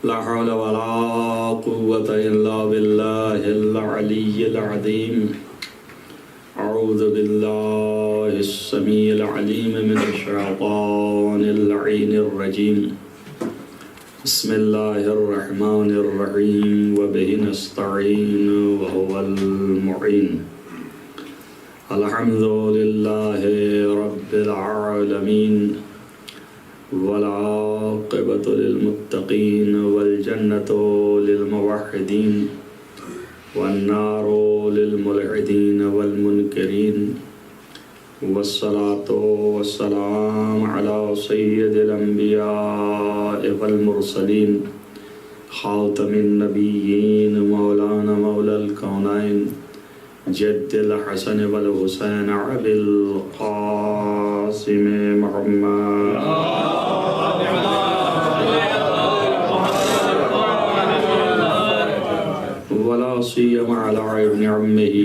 لا حول ولا قوة إلا بالله العلي العظيم. أعوذ بالله السميع العليم من الشيطان اللعين الرجيم. بسم الله الرحمن الرحيم وبه نستعين وهو المعين. الحمد لله رب العالمين والعاقبة للمتقين والجنة للموحدين والنار للملحدين والمنكرين والصلاة والسلام على سيد الأنبياء والمرسلين خاتم النبيين مولانا مولى الكونين جد الحسن والحسين أبي القاسم محمد ولا سيما على ابن عمه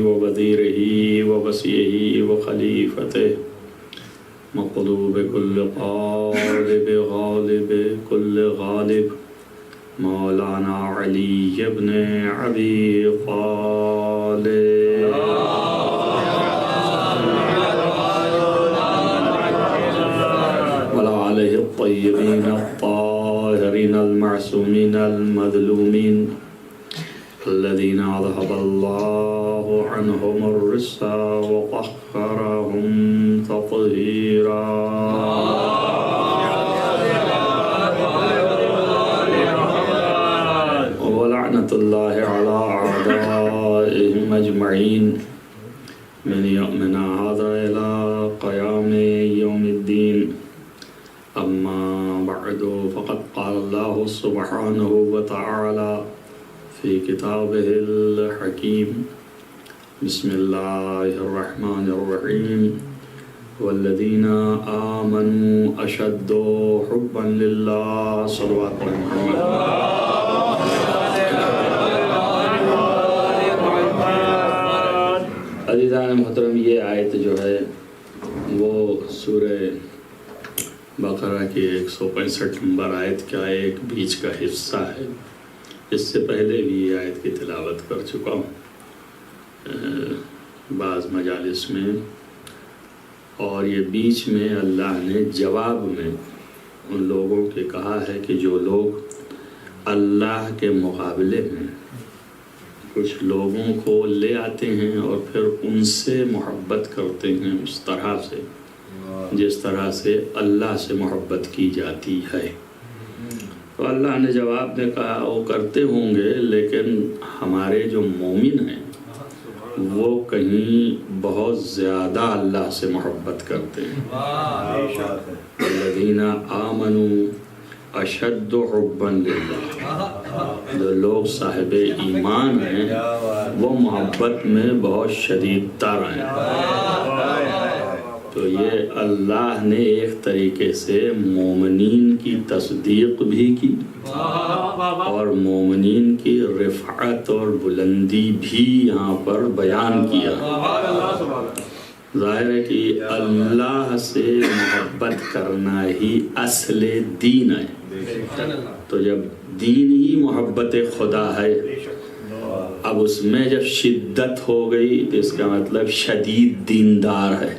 ووزيره ووصيه وخليفته مقلوب كل غالب غالب كل غالب مولانا علي بن أبي طالب وعلى آله الطيبين الطاهرين المعصومين المظلومين الذين أذهب الله عنهم الرجس وطهرهم تطهيرا. ولعنة الله على أعدائهم أجمعين من يومنا هذا إلى قيام يوم الدين. أما بعد فقد قال الله سبحانه وتعالى في كتابه الحكيم بسم الله الرحمن الرحيم والذين آمنوا أشد حبا لله صلوات محمد. عزیزان محترم، یہ آیت جو ہے وہ سورہ بقرہ کی 165 نمبر آیت کا ایک بیچ کا حصہ ہے. اس سے پہلے بھی یہ آیت کی تلاوت کر چکا ہوں بعض مجالس میں، اور یہ بیچ میں اللہ نے جواب میں ان لوگوں کے کہا ہے کہ جو لوگ اللہ کے مقابلے میں کچھ لوگوں کو لے آتے ہیں اور پھر ان سے محبت کرتے ہیں اس طرح سے جس طرح سے اللہ سے محبت کی جاتی ہے، تو اللہ نے جواب میں کہا وہ کرتے ہوں گے، لیکن ہمارے جو مومن ہیں وہ کہیں بہت زیادہ اللہ سے محبت کرتے ہیں. الذین آمنوا اشد حبا للہ، جو لوگ صاحب ایمان ہیں وہ محبت میں بہت شدید تر ہیں. تو یہ اللہ نے ایک طریقے سے مومنین کی تصدیق بھی کی اور مومنین کی رفعت اور بلندی بھی یہاں پر بیان کیا. ظاہر ہے کہ اللہ سے محبت کرنا ہی اصل دین ہے. تو جب دین ہی محبت خدا ہے، اب اس میں جب شدت ہو گئی تو اس کا مطلب شدید دیندار ہے.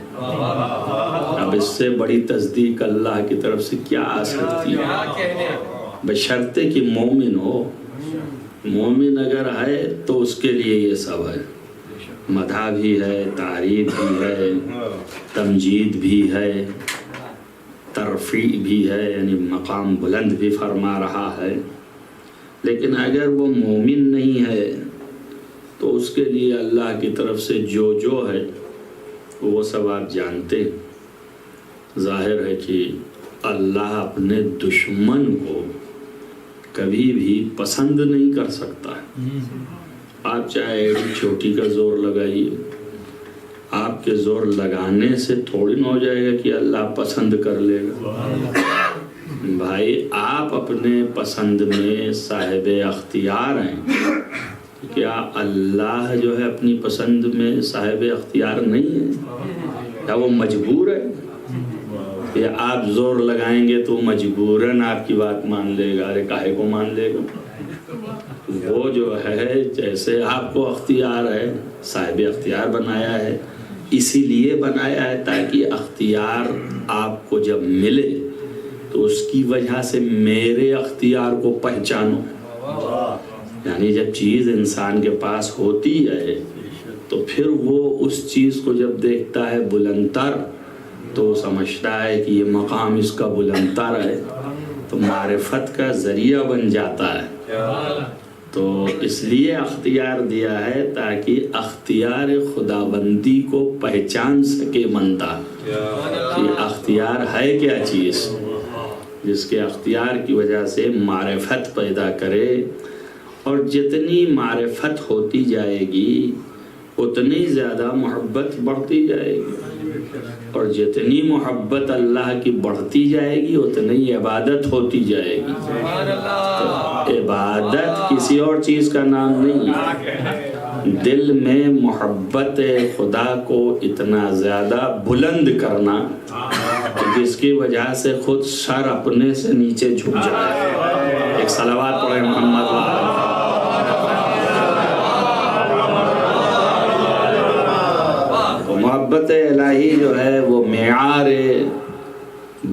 اب اس سے بڑی تصدیق اللہ کی طرف سے کیا آ سکتی ہے؟ بشرطے کہ مومن ہو. مومن اگر ہے تو اس کے لیے یہ سب ہے، مدح بھی ہے، تعریف بھی ہے، تمجید بھی ہے، ترفیع بھی ہے، یعنی مقام بلند بھی فرما رہا ہے. لیکن اگر وہ مومن نہیں ہے تو اس کے لیے اللہ کی طرف سے جو ہے وہ سب آپ جانتے ہیں. ظاہر ہے کہ اللہ اپنے دشمن کو کبھی بھی پسند نہیں کر سکتا ہے. آپ چاہے ایک چوٹی کا زور لگائیے، آپ کے زور لگانے سے تھوڑی نہ ہو جائے گا کہ اللہ پسند کر لے گا. بھائی آپ اپنے پسند میں صاحب اختیار ہیں، کیا اللہ جو ہے اپنی پسند میں صاحب اختیار نہیں ہے؟ کیا وہ مجبور ہے؟ کہ آپ زور لگائیں گے تو مجبوراً آپ کی بات مان لے گا. ارے کاہے کو مان لے گا؟ وہ جو ہے جیسے آپ کو اختیار ہے، صاحب اختیار بنایا ہے، اسی لیے بنایا ہے تاکہ اختیار آپ کو جب ملے تو اس کی وجہ سے میرے اختیار کو پہچانو. یعنی جب چیز انسان کے پاس ہوتی ہے تو پھر وہ اس چیز کو جب دیکھتا ہے بلند تر تو سمجھتا ہے کہ یہ مقام اس کا بلند تر ہے، تو معرفت کا ذریعہ بن جاتا ہے. تو اس لیے اختیار دیا ہے تاکہ اختیار خداوندی کو پہچان سکے بندہ کہ اختیار ہے کیا چیز، جس کے اختیار کی وجہ سے معرفت پیدا کرے. اور جتنی معرفت ہوتی جائے گی اتنی زیادہ محبت بڑھتی جائے گی، اور جتنی محبت اللہ کی بڑھتی جائے گی اتنی عبادت ہوتی جائے گی. تو عبادت کسی اور چیز کا نام نہیں ہے، دل میں محبت خدا کو اتنا زیادہ بلند کرنا جس کی وجہ سے خود سر اپنے سے نیچے جھک جائے. ایک صلوات پڑھیں محمد. محبت الہی جو ہے وہ معیار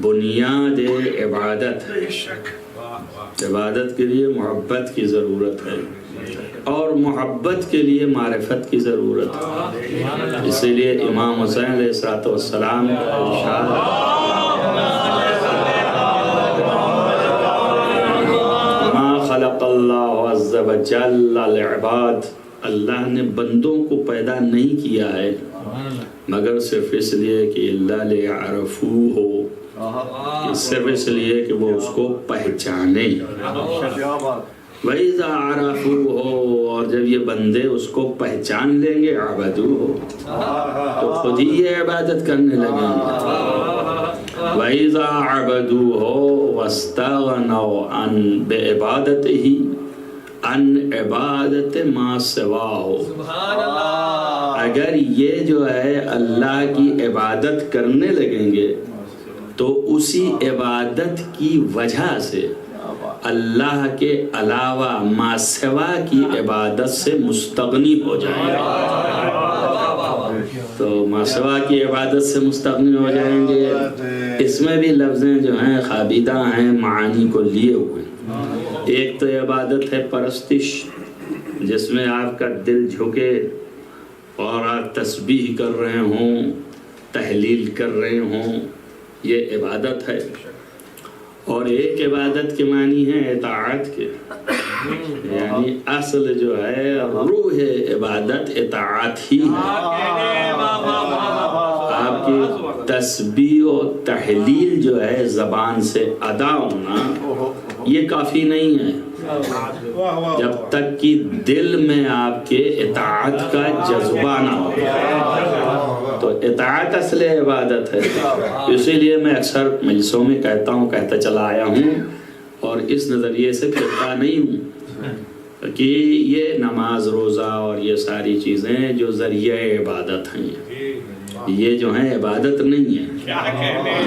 بنیاد عبادت ہے. عبادت کے لیے محبت کی ضرورت ہے اور محبت کے لیے معرفت کی ضرورت ہے. اسی لیے امام حسین علیہ السلام کا ارشاد ما خلق اللہ عز وجل للعباد، اللہ نے بندوں کو پیدا نہیں کیا ہے مگر صرف اس لیے کہ اللہ لیعرفوہ ہو، صرف اس لیے کہ وہ اس کو پہچانے. وَإِذَا عَرَفُوهُ، اور جب یہ بندے اس کو پہچان لیں گے عَبَدُوهُ تو خود ہی یہ عبادت کرنے لگیں گے. وَإِذَا عَبَدُوهُ وَاسْتَغْنَوْا عَنْ بِعِبَادَتِهِ عَنْ عِبَادَتِ مَا سِوَاهُ، اگر یہ جو ہے اللہ کی عبادت کرنے لگیں گے تو اسی عبادت کی وجہ سے اللہ کے علاوہ ما سوا کی عبادت سے مستغنی ہو جائیں گے. تو ما سوا کی عبادت سے مستغنی ہو جائیں گے. اس میں بھی لفظیں جو ہیں خابیدہ ہیں، معانی کو لیے ہوئے. ایک تو عبادت ہے پرستش، جس میں آپ کا دل جھکے اور آپ تسبیح کر رہے ہوں، تحلیل کر رہے ہوں، یہ عبادت ہے. اور ایک عبادت کے معنی ہے اطاعت کے، یعنی اصل جو ہے روح عبادت اطاعت ہی ہے. آپ کی تسبیح و تحلیل جو ہے زبان سے ادا ہونا یہ کافی نہیں ہے جب تک کہ دل میں آپ کے اطاعت کا جذبہ نہ ہو. تو اطاعت اصل عبادت ہے. اسی لیے میں اکثر مجلسوں میں کہتا چلا آیا ہوں اور اس نظریے سے پھرتا نہیں ہوں کہ یہ نماز روزہ اور یہ ساری چیزیں جو ذریعہ عبادت ہیں یہ جو ہیں عبادت نہیں ہے،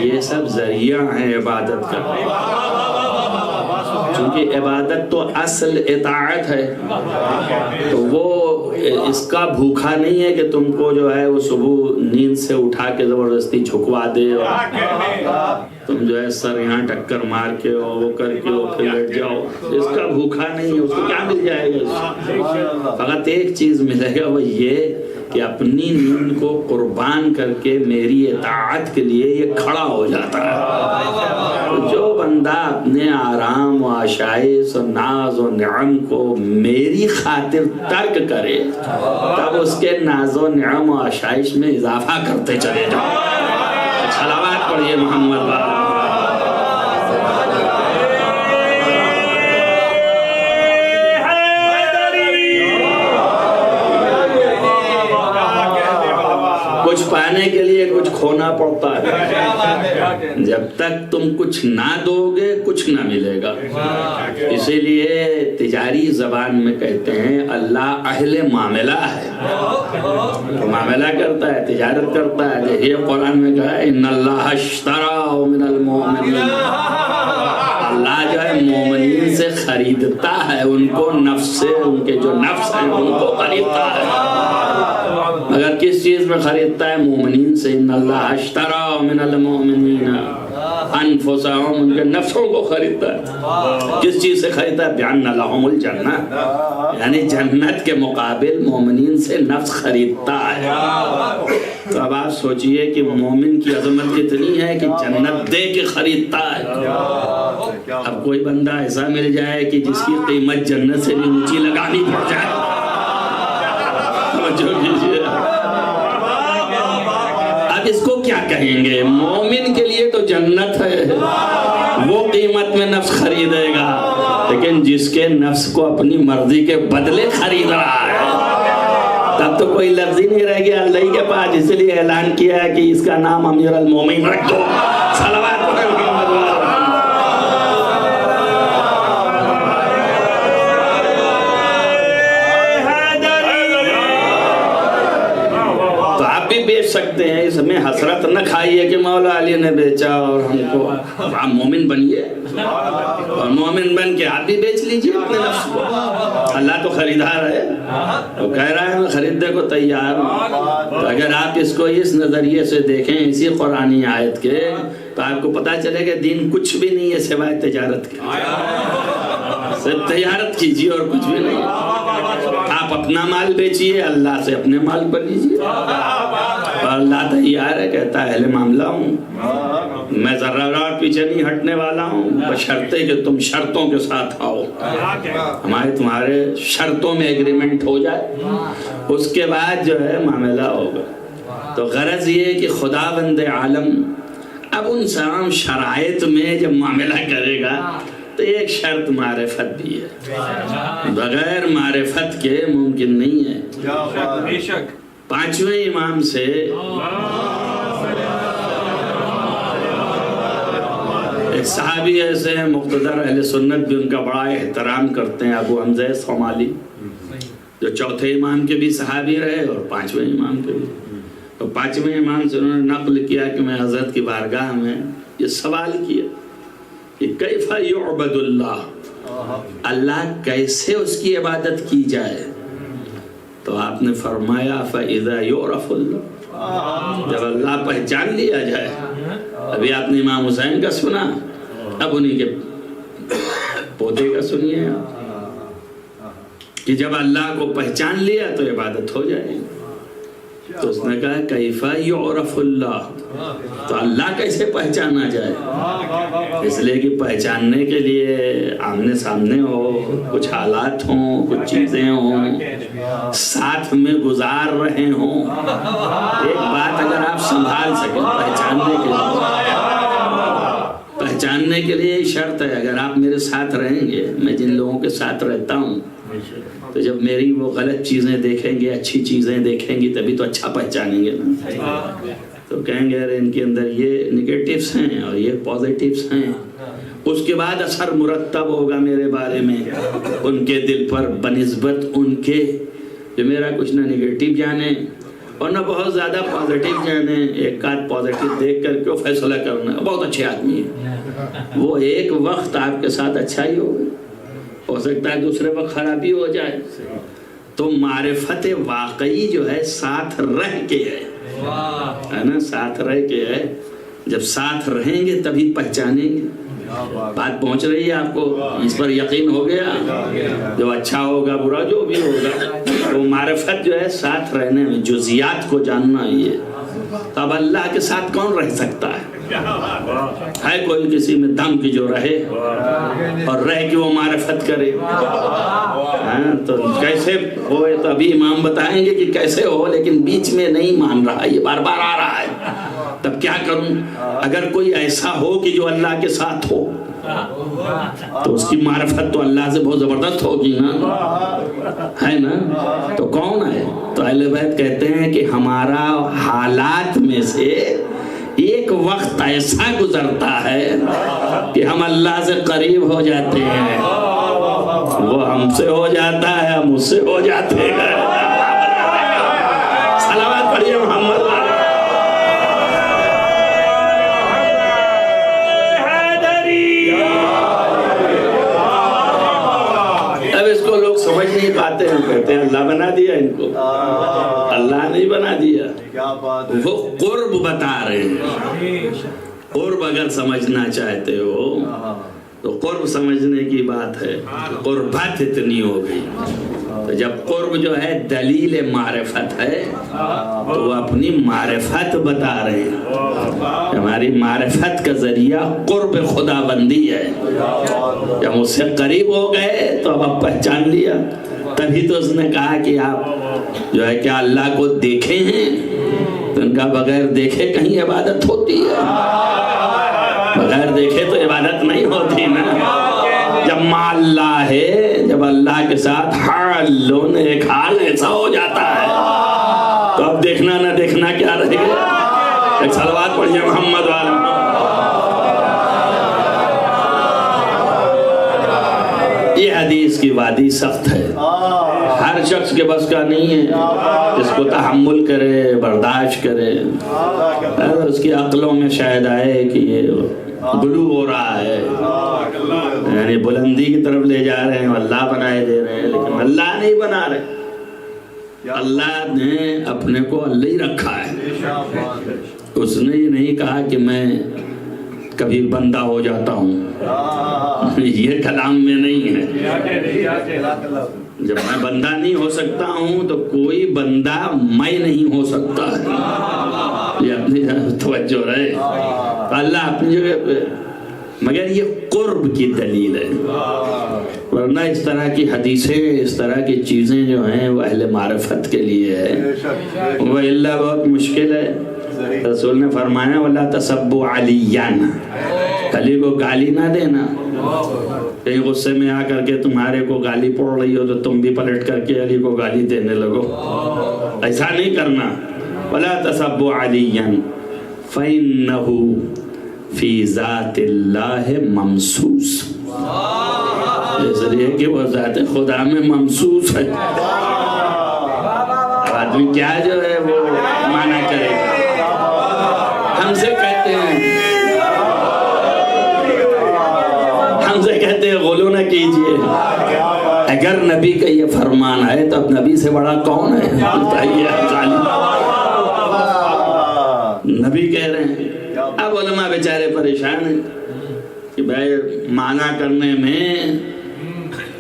یہ سب ذریعہ ہیں عبادت کا. چونکہ عبادت تو اصل اطاعت ہے، تو وہ اس کا بھوکا نہیں ہے کہ تم کو جو ہے وہ صبح نیند سے اٹھا کے زبردستی جھکوا دے اور تم جو ہے سر یہاں ٹکر مار کے وہ کر کے پھر لیٹ جاؤ. اس کا بھوکا نہیں ہے. اس کو کیا مل جائے گا؟ فقط ایک چیز ملے گا، وہ یہ کہ اپنی نیند کو قربان کر کے میری اطاعت کے لیے یہ کھڑا ہو جاتا ہے. جو بندہ اپنے آرام و آشائش و ناز و نعم کو میری خاطر ترک کرے تب اس کے ناز و نعم و آشائش میں اضافہ کرتے چلے جاؤ. صلوات پڑھیے محمد بابا. کچھ پانے کے لیے کچھ کھونا پڑتا ہے. جب تک تم کچھ نہ دو گے کچھ نہ ملے گا. اس اسی لیے تجاری زبان میں کہتے ہیں اللہ اہل معاملہ ہے، تو معاملہ کرتا ہے، تجارت کرتا ہے۔ دیکھیے قرآن میں کہا ہے ان اللہ اشتری من المؤمنین، اللہ جو ہے مومنین سے خریدتا ہے، ان کو نفس سے، ان کے جو نفس ہیں ان کو خریدتا ہے۔ مگر کس چیز میں خریدتا ہے؟ مومنین سے۔ ان اللہ اشتری من المؤمنین انفسہم، ان کے نفسوں کو خریدتا ہے۔ کس چیز سے خریدتا ہے؟ بِأَنَّ لَهُمُ الْجَنَّةَ، یعنی جنت کے مقابل مومنین سے نفس خریدتا ہے۔ تو اب آپ سوچئے کہ مومن کی عظمت کتنی ہے کہ جنت دے کے خریدتا ہے۔ اب کوئی بندہ ایسا مل جائے کہ جس کی قیمت جنت سے بھی اونچی لگانی پڑ جائے، توجہ کیجئے، اب اس کو کیا کہیں گے؟ مومن کے لیے تو جنت ہے، وہ قیمت میں نفس خریدے گا، لیکن جس کے نفس کو اپنی مرضی کے بدلے خرید رہا ہے، تب تو کوئی لفظ ہی نہیں رہ گیا اللہ کے پاس۔ اس لیے اعلان کیا ہے کہ اس کا نام امیر المومنین رکھ دو۔ صلوات پڑھیں محمد۔ بیچ سکتے ہیں، اس میں حسرت نہ کھائیے کہ مولا علی نے بیچا اور ہم کو۔ آپ مومن بنیے اور مومن بن کے آپ بھی بیچ لیجئے اپنے نفس کو۔ اللہ تو خریدار ہے، وہ کہہ رہا ہے میں خریدنے کو تیار ہوں۔ تو اگر آپ اس کو اس نظریے سے دیکھیں اسی قرآنی آیت کے، تو آپ کو پتا چلے کہ دین کچھ بھی نہیں ہے سوائے تجارت کے۔ صرف تجارت کیجئے اور کچھ بھی نہیں۔ آپ اپنا مال بیچیے، اللہ سے اپنے مال پر لیجیے، اور اللہ تیار ہے، کہتا ہے اہل معاملہ ہوں، میں ذرہ راہ پیچھے نہیں ہٹنے والا ہوں، بشرطے کہ تم شرطوں کے ساتھ آؤ، ہمارے تمہارے شرطوں میں ایگریمنٹ ہو جائے، اس کے بعد جو ہے معاملہ ہوگا۔ تو غرض یہ کہ خدا بند عالم اب ان تمام شرائط میں جب معاملہ کرے گا تو ایک شرط معرفت بھی ہے، بغیر معرفت کے ممکن نہیں ہے۔ پانچویں امام سے ایک صحابی ایسے ہیں مقتدر اہل سنت بھی ان کا بڑا احترام کرتے ہیں، ابو حمزہ صومالی، جو چوتھے امام کے بھی صحابی رہے اور پانچویں امام کے بھی۔ تو پانچویں امام سے انہوں نے نقل کیا کہ میں حضرت کی بارگاہ میں یہ سوال کیا کہ کیف یعبد اللہ، اللہ کیسے اس کی عبادت کی جائے؟ تو آپ نے فرمایا فَإِذَا يُعْرَفُ اللَّهُ، جب اللہ پہچان لیا جائے۔ ابھی آپ نے امام حسین کا سنا، اب انہی کے پوتے کا سنیے کہ جب اللہ کو پہچان لیا تو عبادت ہو جائے۔ تو اس نے کہا کیف یعرف اللہ، تو اللہ کیسے پہچانا جائے؟ اس لیے کہ پہچاننے کے لیے آمنے سامنے ہو، کچھ حالات ہوں، کچھ چیزیں ہوں، ساتھ میں گزار رہے ہوں۔ ایک بات اگر آپ سنبھال سکیں پہچاننے کے لیے شرط ہے، اگر آپ میرے ساتھ رہیں گے، میں جن لوگوں کے ساتھ رہتا ہوں، تو جب میری وہ غلط چیزیں دیکھیں گے، اچھی چیزیں دیکھیں گی، تبھی تو اچھا پہچانیں گے نا۔ تو کہیں گے ارے ان کے اندر یہ نگیٹیوز ہیں اور یہ پازیٹیوز ہیں، اس کے بعد اثر مرتب ہوگا میرے بارے میں ان کے دل پر بنسبت ان کے جو میرا کچھ نہ نگیٹیو جانے اور نہ بہت زیادہ پازیٹیو جانے۔ ایک آدھ پازیٹیو دیکھ کر کیوں فیصلہ کرنا، بہت اچھے آدمی ہے، وہ ایک وقت آپ کے ساتھ اچھا ہی ہوگا، ہو سکتا ہے دوسرے وقت خرابی ہو جائے۔ تو معرفت واقعی جو ہے ساتھ رہ کے ہے نا، ساتھ رہ کے ہے۔ جب ساتھ رہیں گے تبھی پہچانیں گے۔ بات پہنچ رہی ہے آپ کو؟ اس پر یقین ہو گیا؟ جو اچھا ہوگا برا جو بھی ہوگا، وہ معرفت جو ہے ساتھ رہنے میں، جزیات کو جاننا ہی ہے۔ اب اللہ کے ساتھ کون رہ سکتا ہے کوئی کسی میں دم کی جو رہے اور رہ کے وہ معرفت کرے؟ تو کیسے ہوئے؟ تو ابھی امام بتائیں گے کہ کیسے ہو، لیکن بیچ میں نہیں مان رہا، یہ بار بار آ رہا ہے، تب کیا کروں؟ اگر کوئی ایسا ہو کہ جو اللہ کے ساتھ ہو تو اس کی معرفت تو اللہ سے بہت زبردست ہوگی نا، ہے نا؟ تو کون ہے؟ تو اہل بیت کہتے ہیں کہ ہمارا حالات میں سے ایک وقت ایسا گزرتا ہے کہ ہم اللہ سے قریب ہو جاتے ہیں، وہ ہم سے ہو جاتا ہے، ہم اس سے ہو جاتے ہیں. صلوات پڑھیے محمد والے. اب اس کو لوگ سمجھ نہیں پاتے ہیں، کہتے ہیں اللہ بنا دیا ان کو. اللہ نہیں بنا دیا، وہ قرب بتا رہے ہیں. قرب اگر سمجھنا چاہتے ہو تو قرب سمجھنے کی بات ہے. قربت اتنی ہو گئی، تو جب قرب جو ہے دلیل معرفت ہے تو وہ اپنی معرفت بتا رہے ہیں. ہماری معرفت کا ذریعہ قرب خدا بندی ہے. جب اس سے قریب ہو گئے تو اب پہچان لیا. تبھی تو اس نے کہا کہ آپ جو ہے کیا اللہ کو دیکھے ہیں؟ تو ان کا بغیر دیکھے کہیں عبادت ہوتی ہے؟ بغیر دیکھے تو عبادت نہیں ہوتی نا. جب مع اللہ ہے، جب اللہ کے ساتھ حالون ایک حال ایسا ہو جاتا ہے تو اب دیکھنا نہ دیکھنا کیا رہے گا. ایک صلوات پڑھیے محمد والا. یہ حدیث کی وادی سخت ہے، ہر شخص کے بس کا نہیں ہے. اس کو تحمل کرے، برداشت کرے. اس کی عقلوں میں شاید آئے کہ یہ غلو ہو رہا ہے، یعنی بلندی کی طرف لے جا رہے ہیں، اللہ بنائے دے رہے ہیں، لیکن اللہ نہیں بنا رہے. اللہ نے اپنے کو اللہ ہی رکھا ہے. اس نے یہ نہیں کہا کہ میں کبھی بندہ ہو جاتا ہوں. یہ کلام میں نہیں ہے. جب میں بندہ نہیں ہو سکتا ہوں تو کوئی بندہ میں نہیں ہو سکتا ہے. یہ اپنی توجہ رہے. اللہ اپنی جگہ پہ، مگر یہ قرب کی دلیل ہے. ورنہ اس طرح کی حدیثیں، اس طرح کی چیزیں جو ہیں وہ اہل معرفت کے لیے ہے، وہ اللہ بہت مشکل ہے. رسول نے فرمایا وَلَا تَسَبُّ عَلِيًّا، علی کو گالی نہ دینا. کہیں غصے میں آ کر کے تمہارے کو گالی پڑ رہی ہو تو تم بھی پلٹ کر کے علی کو گالی دینے لگو. ایسا نہیں کرنا. وَلَا تَسَبُّ عَلِيًّا فَإِنَّهُ فِي ذَاتِ اللَّهِ مَمْسُوس، اس لیے کہ وہ ذات خدا میں ممسوس ہے. آدمی کیا جو ہے وہ مانا کرے. ہم سے کہتے ہیں غلو نہ کیجئے. اگر نبی کا یہ فرمان ہے تو اب نبی سے بڑا کون ہے؟ نبی کہہ رہے ہیں. اب علماء بیچارے پریشان ہیں کہ بھائی معنی کرنے میں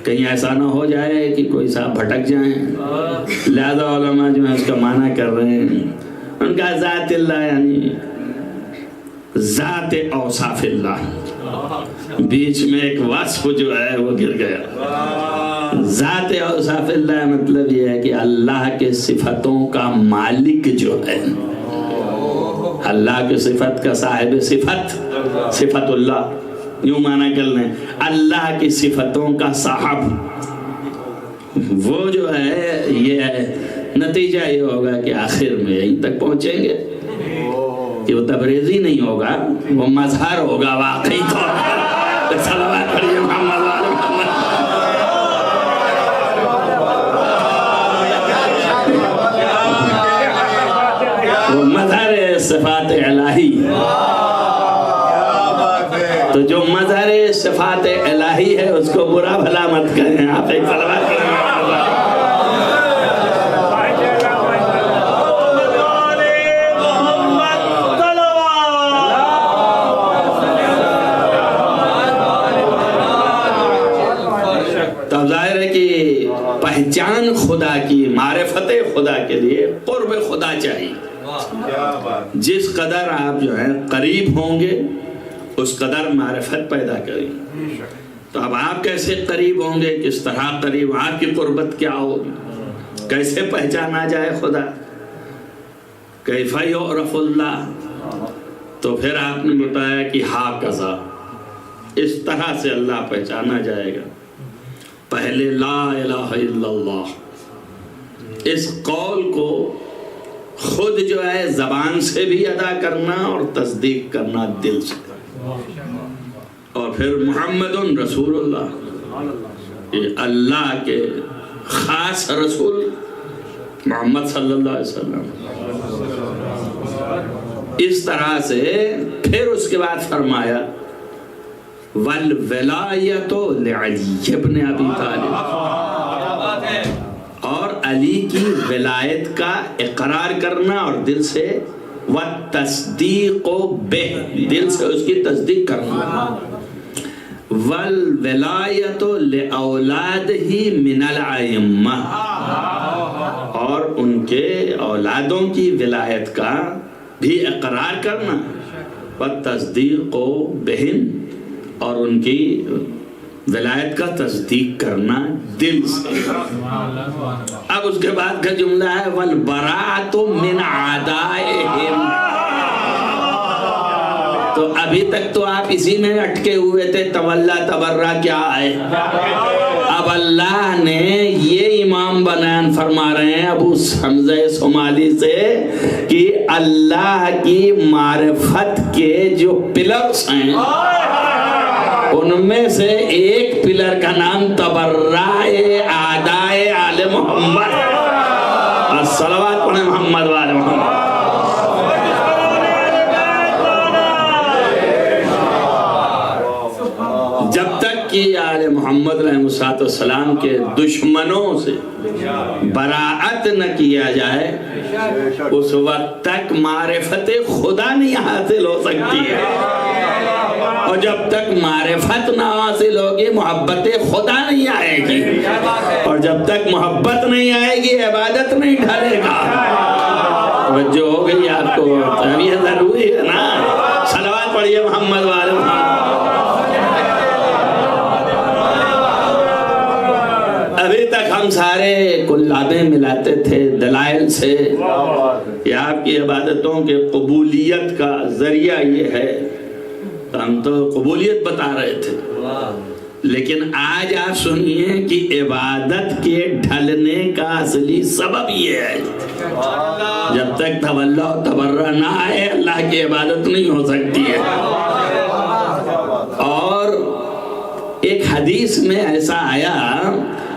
کہیں ایسا نہ ہو جائے کہ کوئی صاحب بھٹک جائیں. لہذا علماء جو ہیں اس کا معنی کر رہے ہیں. ان کا ذات اللہ یعنی ذات اوصاف اللہ، بیچ میں ایک وصف جو ہے وہ گر گیا. ذات اوصاف اللہ مطلب یہ ہے کہ اللہ کے صفتوں کا مالک جو ہے، اللہ کے صفت کا صاحب صفت، صفت اللہ یوں معنی کر لیں. اللہ کی صفتوں کا صاحب وہ جو ہے، یہ نتیجہ یہ ہوگا کہ آخر میں یہیں تک پہنچیں گے کہ وہ تبریزی نہیں ہوگا، وہ مظہر ہوگا واقعی طور پر. صلوات پڑھیے محمد والے محمد. وہ مظہر صفات الہی. تو جو مظہر صفات الہی ہے اس کو برا بھلا مت کریں. آپ ایک صلوات پڑھیں. پہچان خدا کی، معرفت خدا کے لیے قرب خدا چاہیے. جس قدر آپ جو ہے قریب ہوں گے اس قدر معرفت پیدا کریں. تو اب آپ کیسے قریب ہوں گے، کس طرح قریب، آپ کی قربت کیا ہوگی، کیسے پہچانا جائے خدا، کیف یعرف اللہ. تو پھر آپ نے بتایا کہ ہاکذا، اس طرح سے اللہ پہچانا جائے گا. پہلے لا الہ الا اللہ، اس قول کو خود جو ہے زبان سے بھی ادا کرنا اور تصدیق کرنا دل سے، اور پھر محمد رسول اللہ. کہ اللہ کے خاص رسول محمد صلی اللہ علیہ وسلم. اس طرح سے پھر اس کے بعد فرمایا وَالْوَلَایَةُ لِعَلِيِّ بْنِ أَبِي طَالِبٍ، اور علی کی ولایت کا اقرار کرنا اور دل سے، وَالتَّصْدِيقُ بِهِ، دل سے اس کی تصدیق کرنا، وَالْوَلَایَةُ لِأَوْلَادِهِ مِنَ الْأَئِمَّةِ، اور ان کے اولادوں کی ولایت کا بھی اقرار کرنا، وَالتَّصْدِيقُ بِهِمْ، اور ان کی ولایت کا تصدیق کرنا دل سے. اب اس کے بعد کا جملہ ہے وَالْبَرَاءَةُ مِنْ عَدَائِهِمْ. تو ابھی تک تو آپ اسی میں اٹکے ہوئے تھے تولا تبرہ کیا ہے. اب اللہ نے یہ امام بیان فرما رہے ہیں ابو حمزہ صومالی سے کہ اللہ کی معرفت کے جو پلرز ہیں ان میں سے ایک پلر کا نام تبرہ اعدائے آل محمد. الصلوات پڑھیں محمد وآل محمد. جب تک کہ آل محمد علیہ السلام کے دشمنوں سے براعت نہ کیا جائے اس وقت تک معرفت خدا نہیں حاصل ہو سکتی ہے. اور جب تک معرفت نہ حاصل ہوگی محبت خدا نہیں آئے گی، اور جب تک محبت نہیں آئے گی عبادت نہیں ڈھلے گا. توجہ ہو گئی آپ کو؟ یہ ضروری ہے نا. صلوات پڑھیے محمد والے محمد. ابھی تک ہم سارے کلابیں ملاتے تھے دلائل سے کہ آپ کی عبادتوں کے قبولیت کا ذریعہ یہ ہے، تو ہم تو قبولیت بتا رہے تھے. لیکن آج آپ سنیے کہ عبادت کے ڈھلنے کا اصلی سبب یہ ہے جب تک تولا و تبرہ نہ آئے اللہ کی عبادت نہیں ہو سکتی ہے. اور ایک حدیث میں ایسا آیا،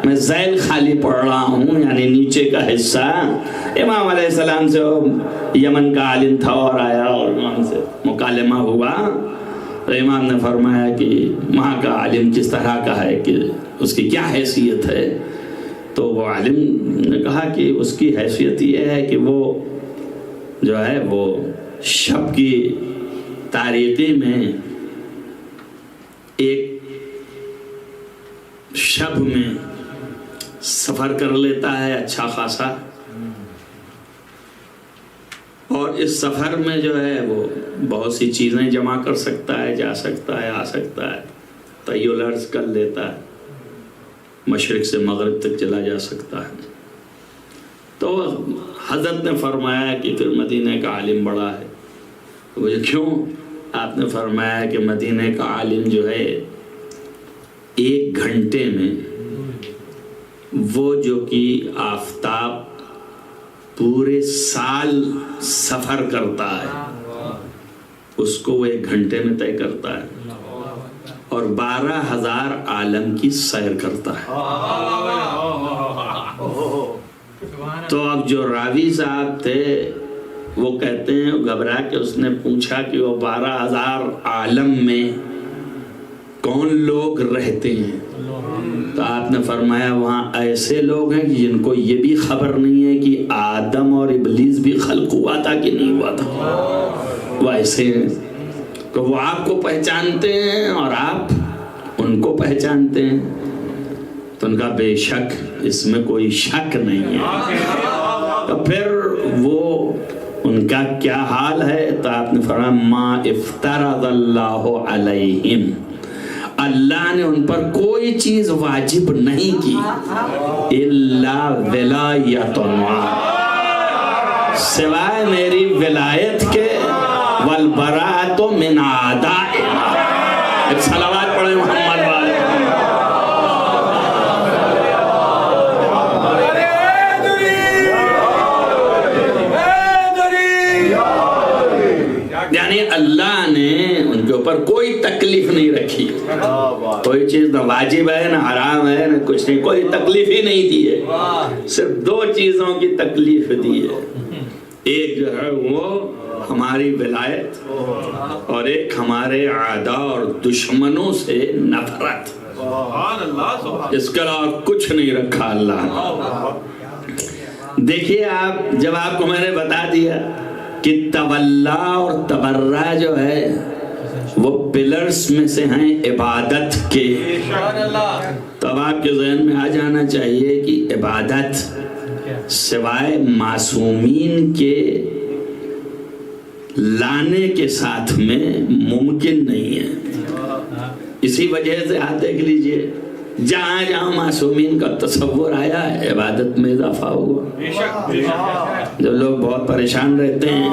میں ذیل خالی پڑھ رہا ہوں یعنی نیچے کا حصہ، امام علیہ السلام سے یمن کا عالم تھا اور آیا اور امام سے مکالمہ ہوا. تو امام نے فرمایا کہ وہاں کا عالم کس طرح کا ہے، کہ اس کی کیا حیثیت ہے. تو وہ عالم نے کہا کہ اس کی حیثیت یہ ہے کہ وہ جو ہے وہ شب کی تاریکی میں ایک شب میں سفر کر لیتا ہے اچھا خاصا، اور اس سفر میں جو ہے وہ بہت سی چیزیں جمع کر سکتا ہے، جا سکتا ہے، آ سکتا ہے، طی الارض کر لیتا ہے، مشرق سے مغرب تک چلا جا سکتا ہے. تو حضرت نے فرمایا کہ پھر مدینہ کا عالم بڑا ہے. مجھے کیوں؟ آپ نے فرمایا کہ مدینہ کا عالم جو ہے 1 گھنٹے میں وہ جو کہ آفتاب پورے سال سفر کرتا ہے اس کو وہ 1 گھنٹے میں طے کرتا ہے، اور 12,000 عالم کی سیر کرتا ہے. تو اب جو راوی صاحب تھے وہ کہتے ہیں، گھبرا کے اس نے پوچھا کہ وہ 12,000 عالم میں کون لوگ رہتے ہیں. تو آپ نے فرمایا وہاں ایسے لوگ ہیں کہ جن کو یہ بھی خبر نہیں ہے کہ آدم اور ابلیس بھی خلق ہوا تھا کہ نہیں ہوا تھا. وہ ایسے ہیں کہ وہ آپ کو پہچانتے ہیں اور آپ ان کو پہچانتے ہیں. تو ان کا بے شک اس میں کوئی شک نہیں ہے. تو پھر وہ ان کا کیا حال ہے؟ تو آپ نے فرمایا ما افترض اللہ علیہم، اللہ نے ان پر کوئی چیز واجب نہیں کی الا ولایتنا، سوائے میری ولایت کے، والبراءۃ من اعدائنا. ایک صلوات پڑھیں محمد والے. یعنی اللہ نے ان کے اوپر کوئی تکلیف نہیں رکھی، کوئی چیز نہ واجب ہے نہ حرام ہے نہ کچھ نہیں، کوئی تکلیف ہی نہیں دی ہے، صرف دو چیزوں کی تکلیف دی ہے، ایک جو ہے وہ ہماری ولایت اور ایک ہمارے اعداء اور دشمنوں سے نفرت، اس کے علاوہ کچھ نہیں رکھا اللہ۔ دیکھیے آپ، جب آپ کو میں نے بتا دیا کہ تولا اور تبرہ جو ہے وہ پلرز میں سے ہیں عبادت کے، تو اب آپ کے ذہن میں آ جانا چاہیے کہ عبادت سوائے معصومین کے لانے کے ساتھ میں ممکن نہیں ہے۔ اسی وجہ سے آپ دیکھ لیجئے جہاں جہاں معصومین کا تصور آیا ہے عبادت میں اضافہ ہوا۔ جو لوگ بہت پریشان رہتے ہیں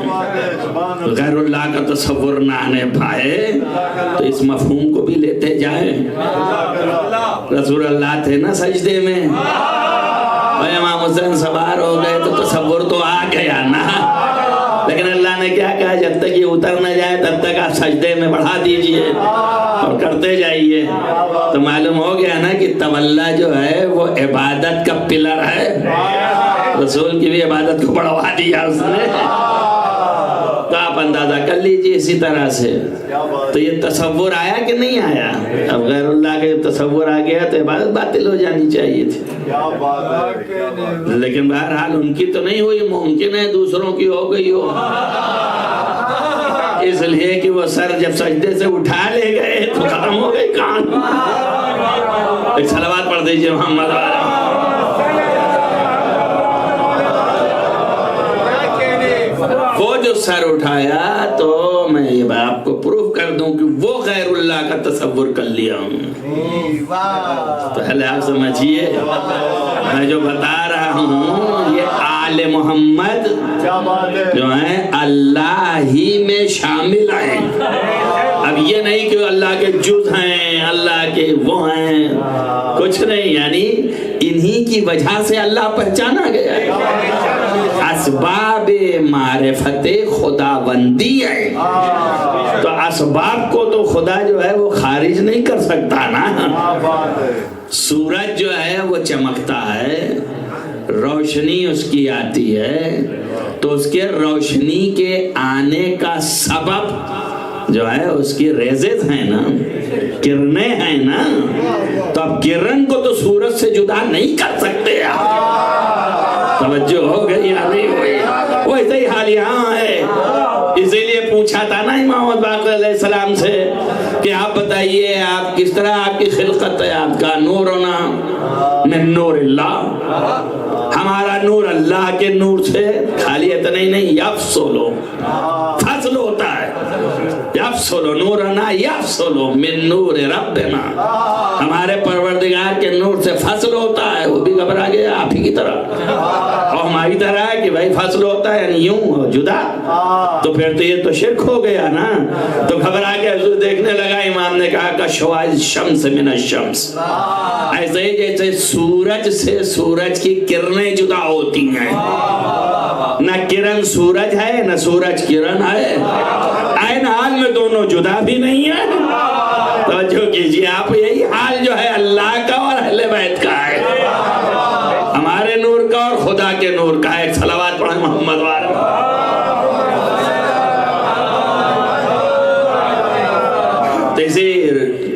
غیر اللہ کا تصور نہ آنے پائے تو اس مفہوم کو بھی لیتے جائیں۔ رسول اللہ تھے نا سجدے میں، امام حسین سوار ہو گئے تو تصور تو آ گیا نا، لیکن اللہ نے کیا کہا جب تک یہ اتر نہ جائے تب تک آپ سجدے میں بڑھا دیجئے اور کرتے جائیے۔ تو معلوم ہو گیا نا کہ تولا جو ہے وہ عبادت کا پلر ہے، رسول کی بھی عبادت کو بڑھوا دیا اس نے، تو آپ اندازہ کر لیجئے اسی طرح سے۔ تو یہ تصور آیا کہ نہیں آیا؟ اب غیر اللہ کا تصور آ گیا تو عبادت باطل ہو جانی چاہیے تھی، لیکن بہرحال ان کی تو نہیں ہوئی، ممکن ہے دوسروں کی ہو گئی ہو، اس لیے کہ وہ سر جب سجدے سے اٹھا لے گئے تو ختم ہو گئی کام۔ ایک صلوات پڑھ دیجئے محمد والا۔ وہ جو سر اٹھایا تو میں یہ آپ کو پروف کر دوں کہ وہ غیر اللہ کا تصور کر لیا ہوں۔ تو پہلے آپ سمجھیے میں جو بتا رہا ہوں یہ آل محمد جو ہیں اللہ ہی میں شامل ہیں۔ اب یہ نہیں کہ اللہ کے جز ہیں، اللہ کے وہ ہیں، کچھ نہیں، یعنی انہی کی وجہ سے اللہ پہچانا گیا ہے۔ اسباب معرفت خداوندی ہے، تو اسباب کو تو خدا جو ہے وہ خارج نہیں کر سکتا نا۔ سورج جو ہے وہ چمکتا ہے، روشنی اس کی آتی ہے، تو اس کے روشنی کے آنے کا سبب جو ہے اس کی ریزز ہیں نا، کرنیں ہیں نا، تو اب کرن کو تو سورج سے جدا نہیں کر سکتے آپ۔ توجہ ہو گئی یا نہیں ہوئی؟ ویسے ہی حال یہاں ہے، اسی لیے پوچھا تھا نا امام باقر علیہ السلام سے کہ آپ بتائیے آپ کس طرح آپ کی خلقت ہے، آپ کا نورنا من نور اللہ، ہمارا نور اللہ کے نور سے خالی اتنا ہی نہیں، یفصلو فصل ہوتا ہے، یفصلو نورنا یفصلو من نور ربنا، ہمارے پروردگار کے نور سے فصل ہوتا ہے۔ وہ بھی گھبرا گیا آپ ہی کی طرح اور ہماری طرح ہے کہ بھائی فصل ہوتا ہے یعنی یوں جدا، تو پھر تو یہ تو شرک ہو گیا نا۔ تو گھبرا کے حضور دیکھنے لگا، امام نے کہا کہ شعاع الشمس من الشمس، ایسے ہی جیسے سورج سے سورج کی کرنیں جدا ہوتی ہیں، نہ کرن سورج ہے نہ سورج کرن ہے، عین حال میں دونوں جدا بھی نہیں ہے۔ توجہ کیجئے آپ، یہی حال جو ہے اللہ کا اور اہل بیت کا ہے، ہمارے نور کا اور خدا کے نور کا ہے۔ ایک صلوات پڑھیں محمد والا۔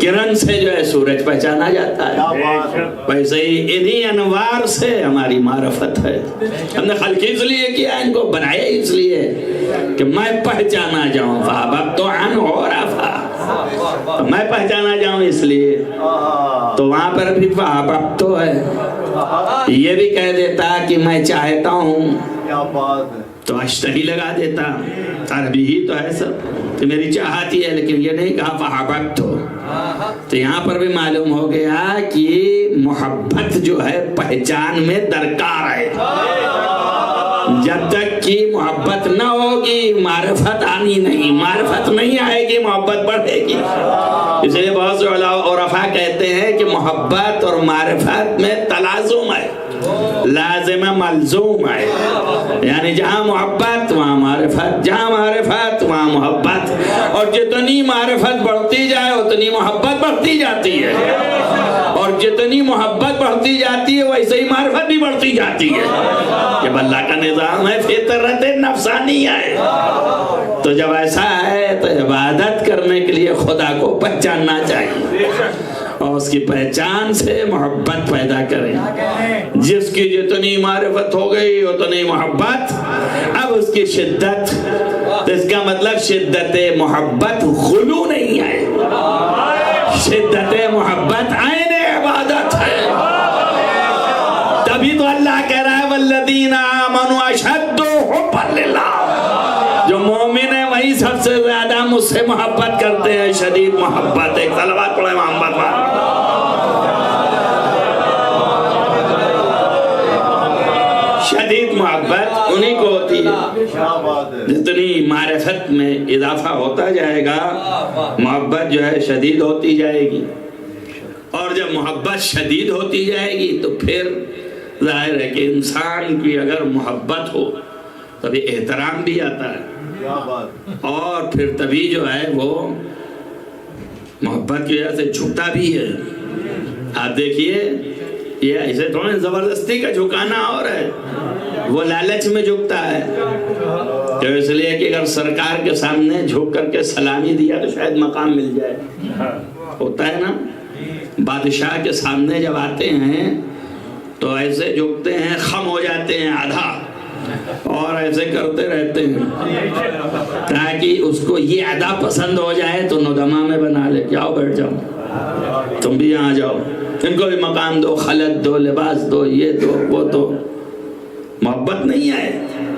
کرن سے جو ہے سورج پہچانا جاتا ہے، ویسے ہی انہی انوار سے ہماری معرفت ہے۔ ہم نے خلق اس لیے کیا، ان کو بنایا اس لیے کہ میں پہچانا جاؤں، فَحَبَبْتُ عَنْهُ عُرَفًا، میں پہچانا جاؤں اس لیے۔ تو وہاں پر بھی فَحَبَبْتُ ہے، یہ بھی کہہ دیتا کہ میں چاہتا ہوں، تو اشتہی لگا دیتا، عربی ہی تو ہے سب کہ میری چاہتی ہے، لیکن یہ نہیں کہا فَحَبَبْتُ۔ تو یہاں پر بھی معلوم ہو گیا کہ محبت جو ہے پہچان میں درکار ہے، جب تک کہ محبت نہ ہوگی گی معرفت آنی نہیں، معرفت نہیں آئے گی محبت بڑھے گی۔ اس لیے بہت سے عرفاء کہتے ہیں کہ محبت اور معرفت میں تلازم ہے، لازم ملزوم ہے، یعنی جہاں محبت وہاں معرفت، جہاں معرفت وہاں محبت، اور جتنی معرفت بڑھتی جائے اتنی محبت بڑھتی جاتی ہے، اور جتنی محبت بڑھتی جاتی ہے ویسے ہی معرفت بھی بڑھتی جاتی ہے۔ جب اللہ کا نظام ہے فطرت نفسانی ہے، تو جب ایسا ہے تو عبادت کرنے کے لیے خدا کو پہچاننا چاہیے، اور اس کی پہچان سے محبت پیدا کریں۔ جس کی جتنی معرفت ہو گئی اتنی محبت، اب اس کی شدت، تو اس کا مطلب شدت محبت غلو نہیں ہے، شدت محبت عین عبادت ہے۔ تبھی تو اللہ کہہ رہا ہے والذین آمنوا اشد حبا للہ، جو مومن ہے وہی سب سے زیادہ مجھ سے محبت کرتے ہیں، شدید محبت۔ ایک صلوات پڑھیں محمد وار۔ شدید محبت انہی کو ہوتی ہے، جتنی معرفت میں اضافہ ہوتا جائے گا محبت جو ہے شدید ہوتی جائے گی، اور جب محبت شدید ہوتی جائے گی تو پھر ظاہر ہے کہ انسان کی اگر محبت ہو تبھی احترام بھی آتا ہے، اور پھر تبھی جو ہے وہ محبت کی وجہ سے جھکتا بھی ہے۔ آپ دیکھیے یہ ایسے تھوڑے زبردستی کا جھکانا اور ہے، وہ لالچ میں جھکتا ہے، تو اس لیے کہ اگر سرکار کے سامنے جھک کر کے سلامی دیا تو شاید مقام مل جائے، ہوتا ہے نا۔ بادشاہ کے سامنے جب آتے ہیں تو ایسے جھکتے ہیں، خم ہو جاتے ہیں آدھا، اور ایسے کرتے رہتے ہیں تاکہ اس کو یہ ادا پسند ہو جائے تو ندمہ میں بنا لے کہ آؤ بیٹھ جاؤ، تم بھی یہاں جاؤ، ان کو بھی مقام دو، خلط دو، لباس دو، یہ دو وہ دو۔ محبت نہیں آئے،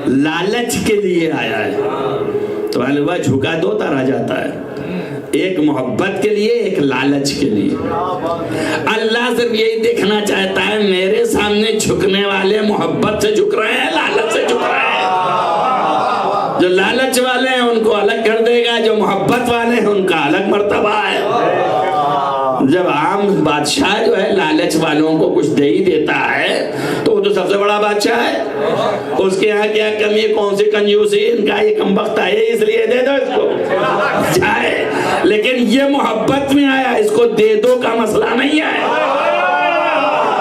لالچ کے لیے آیا ہے، تو علوہ جھکا دو طرح جاتا ہے، ایک محبت کے لیے، ایک لالچ کے لیے۔ اللہ صرف یہی دیکھنا چاہتا ہے میرے سامنے جھکنے والے محبت سے جھک رہے ہیں، لالچ سے جھک رہے ہیں۔ جو لالچ والے ہیں ان کو الگ کر دے گا، جو محبت والے ہیں ان کا الگ مرتبہ ہے۔ جب عام بادشاہ جو ہے لالچ والوں کو کچھ دے ہی دیتا ہے تو وہ تو سب سے بڑا بادشاہ ہے، اس کے یہاں کیا کمی، کون سی کنجوسی، ان کا یہ کمبخت ہے اس لیے دے دو اس کو جائے، لیکن یہ محبت میں آیا، اس کو دے دو کا مسئلہ نہیں ہے،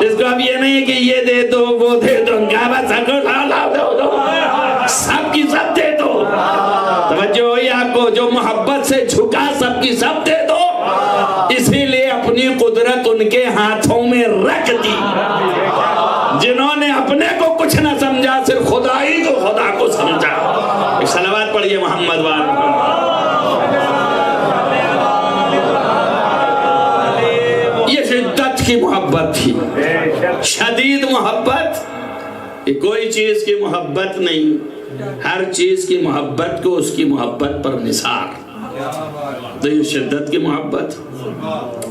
اس کو اب یہ نہیں کہ یہ دے دو وہ دے دو، سب کی سب دے دو۔ توجہ ہوئی آپ کو، جو محبت سے جھکا سب کی سب دے دو، اسی لیے اپنی قدرت ان کے ہاتھوں میں رکھ دی۔ جنہوں نے اپنے کو کچھ نہ سمجھا، صرف خدا ہی کو خدا کو سمجھا۔ ایک صلوات پڑھیے محمد وار۔ یہ شدت کی محبت تھی، شدید محبت۔ یہ کوئی چیز کی محبت نہیں، ہر چیز کی محبت کو اس کی محبت پر نثار، تو یہ شدت کی محبت۔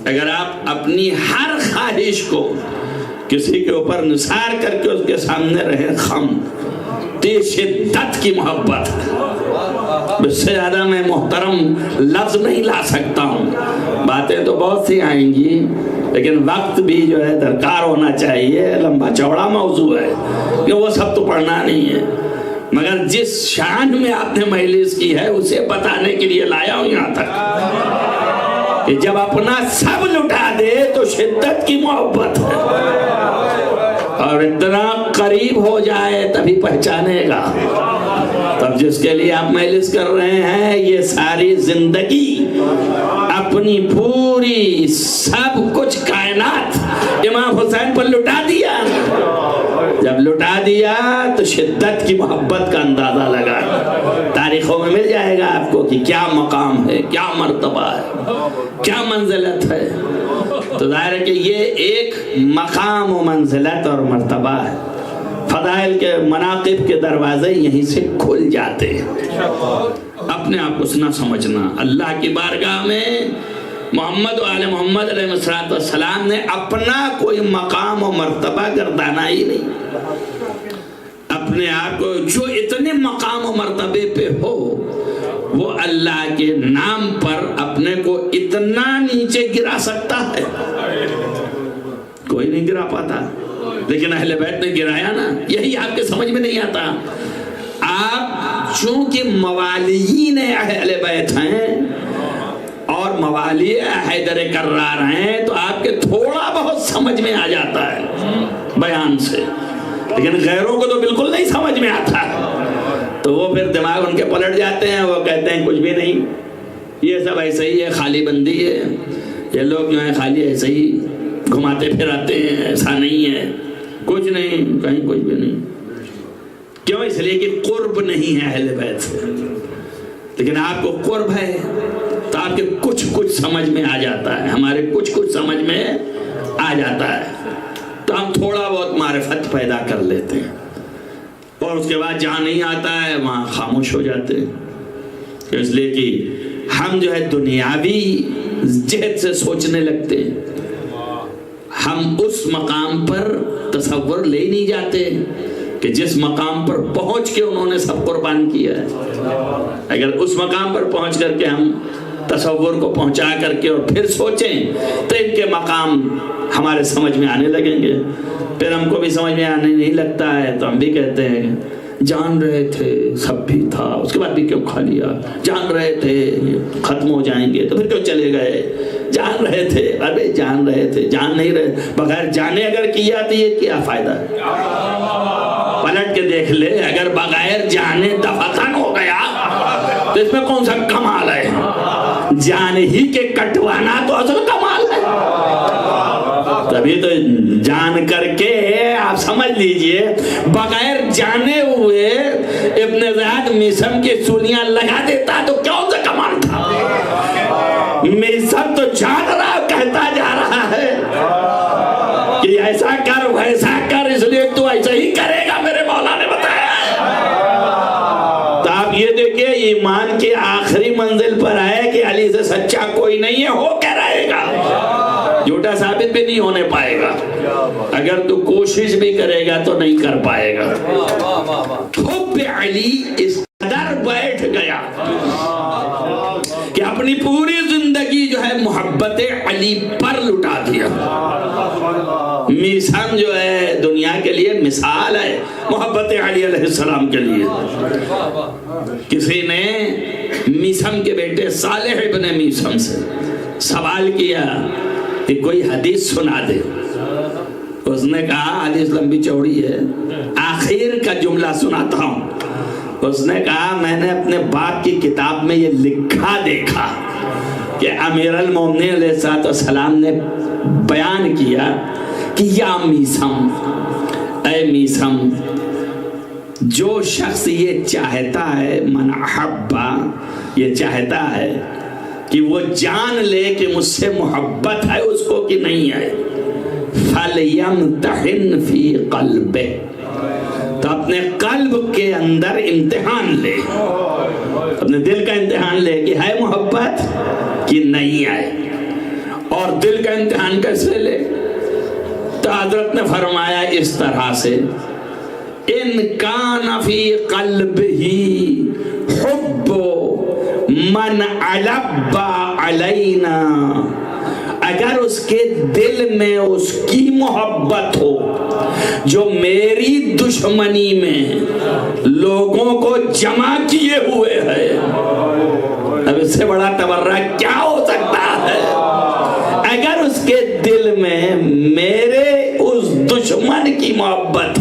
اگر آپ اپنی ہر خواہش کو کسی کے اوپر نثار کر کے اس کے سامنے رہے خم، تو یہ شدت کی محبت ہے۔ اس سے زیادہ میں محترم لفظ نہیں لا سکتا ہوں، باتیں تو بہت سی آئیں گی لیکن وقت بھی جو ہے درکار ہونا چاہیے، لمبا چوڑا موضوع ہے کہ وہ سب تو پڑھنا نہیں ہے، مگر جس شان میں آپ نے مجلس کی ہے اسے بتانے کے لیے لایا ہوں یہاں تک کہ جب اپنا سب لٹا دے تو شدت کی محبت ہے، اور اتنا قریب ہو جائے تبھی پہچانے گا۔ تب جس کے لیے آپ مجلس کر رہے ہیں یہ ساری زندگی اپنی پوری سب کچھ کائنات امام حسین پر لٹا دیا، جب لٹا دیا تو شدت کی محبت کا اندازہ لگا۔ تاریخوں میں مل جائے گا آپ کو کہ کیا مقام ہے، کیا مرتبہ ہے، کیا منزلت ہے۔ تو ظاہر ہے کہ یہ ایک مقام و منزلت اور مرتبہ ہے، فضائل کے مناقب کے دروازے یہیں سے کھل جاتے ہیں۔ اپنے آپ کو نہ سمجھنا، اللہ کی بارگاہ میں محمد و آل محمد علیہ السلام نے اپنا کوئی مقام و مرتبہ گردانا ہی نہیں، اپنے آپ کو جو اتنے مقام و مرتبے پہ ہو وہ اللہ کے نام پر اپنے کو اتنا نیچے گرا سکتا ہے؟ کوئی نہیں گرا پاتا، لیکن اہل بیت نے گرایا نا. یہی آپ کے سمجھ میں نہیں آتا. آپ چونکہ موالیین اہل بیت ہیں اور موالی حیدر کرار ہیں تو آپ کے تھوڑا بہت سمجھ میں آ جاتا ہے بیان سے، لیکن غیروں کو تو بالکل نہیں سمجھ میں آتا. تو وہ پھر دماغ ان کے پلٹ جاتے ہیں، وہ کہتے ہیں کچھ بھی نہیں، یہ سب ایسے ہی ہے، خالی بندی ہے، یہ لوگ جو ہیں خالی ایسے ہی گھماتے پھراتے ہیں، ایسا نہیں ہے، کچھ نہیں، کہیں کچھ بھی نہیں. کیوں؟ اس لیے کہ قرب نہیں ہے اہل بیت سے. لیکن آپ کو قرب ہے تو آپ کے کچھ سمجھ میں آ جاتا ہے، ہمارے کچھ سمجھ میں آ جاتا ہے، تو ہم تھوڑا بہت معرفت پیدا کر لیتے ہیں، اور اس کے بعد جہاں نہیں آتا ہے وہاں خاموش ہو جاتے ہیں. اس لیے کہ ہم جو ہے دنیاوی جہت سے سوچنے لگتے ہیں. ہم اس مقام پر تصور لے نہیں جاتے کہ جس مقام پر پہنچ کے انہوں نے سب قربان کیا ہے. اگر اس مقام پر پہنچ کر کے ہم تصور کو پہنچا کر کے اور پھر سوچیں تو ان کے مقام ہمارے سمجھ میں آنے لگیں گے. پھر ہم کو بھی سمجھ میں آنے نہیں لگتا ہے تو ہم بھی کہتے ہیں جان رہے تھے سب بھی تھا، اس کے بعد بھی کیوں کھا لیا؟ جان رہے تھے ختم ہو جائیں گے تو پھر کیوں چلے گئے؟ جان رہے تھے، ارے جان رہے تھے، جان نہیں رہے، بغیر جانے اگر کیا تو یہ کیا فائدہ؟ پلٹ کے دیکھ لے، اگر بغیر جانے دفن ہو گیا تو اس میں کون سا کمال ہے؟ جان ہی کے کٹوانا تو اصل کمال ہے. تبھی تو جان کر کے آپ سمجھ لیجئے بغیر جانے ہوئے ابن زیاد میثم کی سولیاں لگا دیتا تو کون سا کمال تھا؟ میثم تو جان رہا، کہتا جا رہا ہے کہ ایسا کر ویسا کر، اس لیے تو ایسا ہی کرے گا، میرے مولا نے بتایا. تو آپ یہ دیکھیں ایمان کی آخری منزل پر آئے کہ علی سے سچا کوئی نہیں ہے، ہو کیا رہے گا؟ جھوٹا ثابت بھی نہیں ہونے پائے گا. اگر تو کوشش بھی کرے گا تو نہیں کر پائے گا. حب علی اس قدر بیٹھ گیا کہ اپنی پوری زندگی جو ہے محبت علی پر لٹا دیا. میثم جو ہے دنیا کے لیے مثال ہے محبت علی علیہ السلام کے لیے. کسی نے میثم کے بیٹے صالح ابن میثم سے سوال کیا کہ کوئی حدیث سنا دے. اس نے کہا حدیث لمبی چوڑی ہے، آخر کا جملہ سناتا ہوں. اس نے کہا میں نے اپنے باپ کی کتاب میں یہ لکھا دیکھا کہ امیر المومنین علیہ السلام نے بیان کیا کہ یا میثم، اے میثم، جو شخص یہ چاہتا ہے، من احبا، یہ چاہتا ہے کہ وہ جان لے کہ مجھ سے محبت ہے اس کو کہ نہیں ہے، فَلْيَمْتَحِنْ فِي قَلْبِهِ، تو اپنے قلب کے اندر امتحان لے، اپنے دل کا امتحان لے کہ ہے محبت کہ نہیں ہے. اور دل کا امتحان کیسے لے؟ تو حضرت نے فرمایا اس طرح سے، ان کان فی قلبہ حب من علب علینا، اگر اس کے دل میں اس کی محبت ہو جو میری دشمنی میں لوگوں کو جمع کیے ہوئے ہے، اب اس سے بڑا تبرہ کیا ہو سکتا ہے؟ اگر اس کے دل میں میرے اس دشمن کی محبت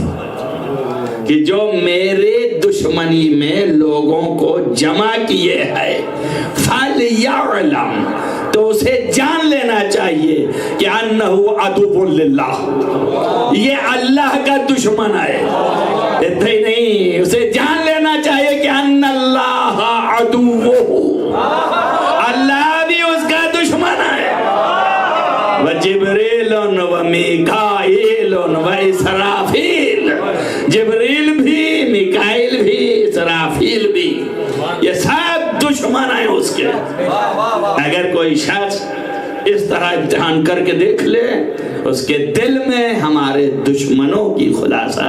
کہ جو میرے دشمنی میں لوگوں کو جمع کیے ہے، فَلْيَعْلَمْ، تو اسے جان لینا چاہیے کہ انہو عدو للہ، یہ اللہ کا دشمن ہے. اتنا ہی نہیں، اسے جان لینا چاہیے کہ ان اللہ عدو، اللہ بھی اس کا دشمن ہے. وجبریل و میکائیل و اسرافیل، جبریل بھی، میکائیل بھی، اسرافیل بھی، یہ سب دشمن ہیں اس کے. اگر کوئی شخص اس طرح امتحان کر کے دیکھ لے، اس کے دل میں ہمارے دشمنوں کی خلاصہ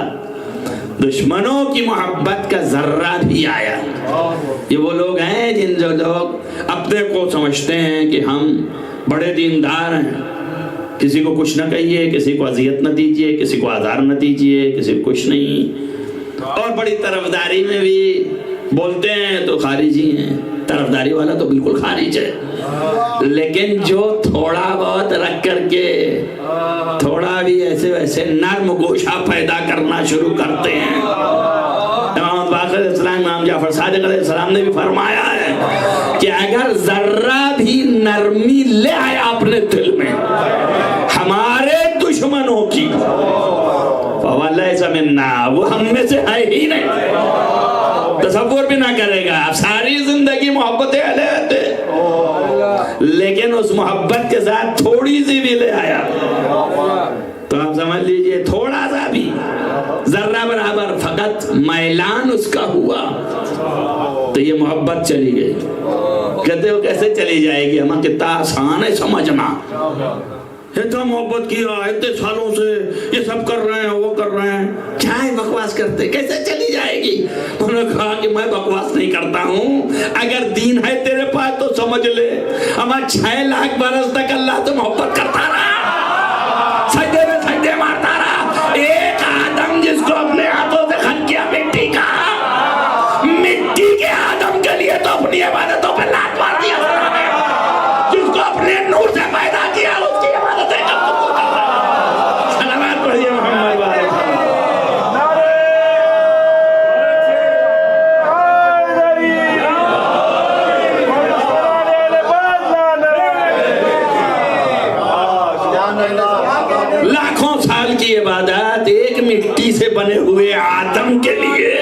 دشمنوں کی محبت کا ذرہ بھی آیا. یہ وہ لوگ ہیں جن جو لوگ اپنے کو سمجھتے ہیں کہ ہم بڑے دیندار ہیں, کسی کو کچھ نہ کہیے, کسی کو اذیت نہ دیجیے, کسی کو آزار نہ دیجیے, کسی کو کچھ نہیں, اور بڑی طرفداری میں بھی بولتے ہیں تو خارجی ہیں. طرفداری والا تو بالکل خارج ہے, لیکن جو تھوڑا بہت رکھ کر کے تھوڑا بھی ایسے ویسے نرم گوشہ پیدا کرنا شروع کرتے ہیں. امام باقر علیہ السلام, امام جعفر صادق علیہ السلام نے بھی فرمایا ہے کہ اگر ذرہ بھی نرمی لے آئے اپنے دل میں ہمارے دشمنوں کی, فَوَلَيْسَ مِنَّا, وہ ہم میں سے ہے ہی نہیں, تصور بھی نہ کرے گا. آپ ساری زندگی محبت علیہ, لیکن اس محبت کے ساتھ تھوڑی سی بھی لے آیا تو آپ سمجھ لیجئے تھوڑا سا بھی ذرہ برابر فقط میلان اس کا ہوا تو یہ محبت چلی گئی. کہتے ہو کیسے چلی جائے گی؟ ہمیں کتنا آسان ہے سمجھنا. اتنا محبت کیا اتنے سالوں سے, یہ سب کر رہے ہیں وہ کر رہے ہیں, کیا ہے بکواس کرتے, کیسے چلی جائے گی؟ انہوں نے کہا کہ میں بکواس نہیں کرتا ہوں, اگر دین ہے تیرے پاس تو سمجھ لے. ہمارا 6 لاکھ برس تک اللہ سے محبت کرتا رہا, سجدے میں سجدے مارتا رہا. ایک آدم جس کو اپنے ہاتھوں سے خلق کیا مٹی کا, مٹی کے آدم کے لیے تو اپنی عبادتوں پہ لات مار دیا. جس کو اپنے نور سے پیدا کیا اس کی عبادتیں کب تک کر رہا ہے. سلامات پڑھیے محمد والے. لاکھوں سال کی عبادت ایک مٹی سے بنے ہوئے آدم کے لیے,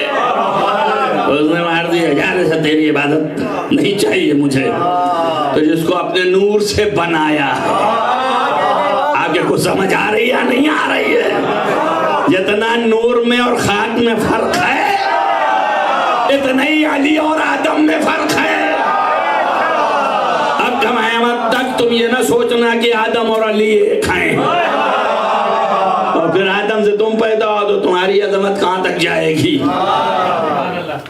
اس نے مار دی ہزار سے تیری عبادت نہیں چاہیے مجھے. تو جس کو اپنے نور سے بنایا, آپ کے کو سمجھ آ رہی ہے نہیں آ رہی ہے؟ جتنا نور میں اور خاک میں فرق ہے اتنا ہی علی اور آدم میں فرق ہے. اب قیامت تک تم یہ نہ سوچنا کہ آدم اور علی ایک ہیں, اور پھر آدم سے تم پیدا ہو تو تمہاری عظمت کہاں تک جائے گی؟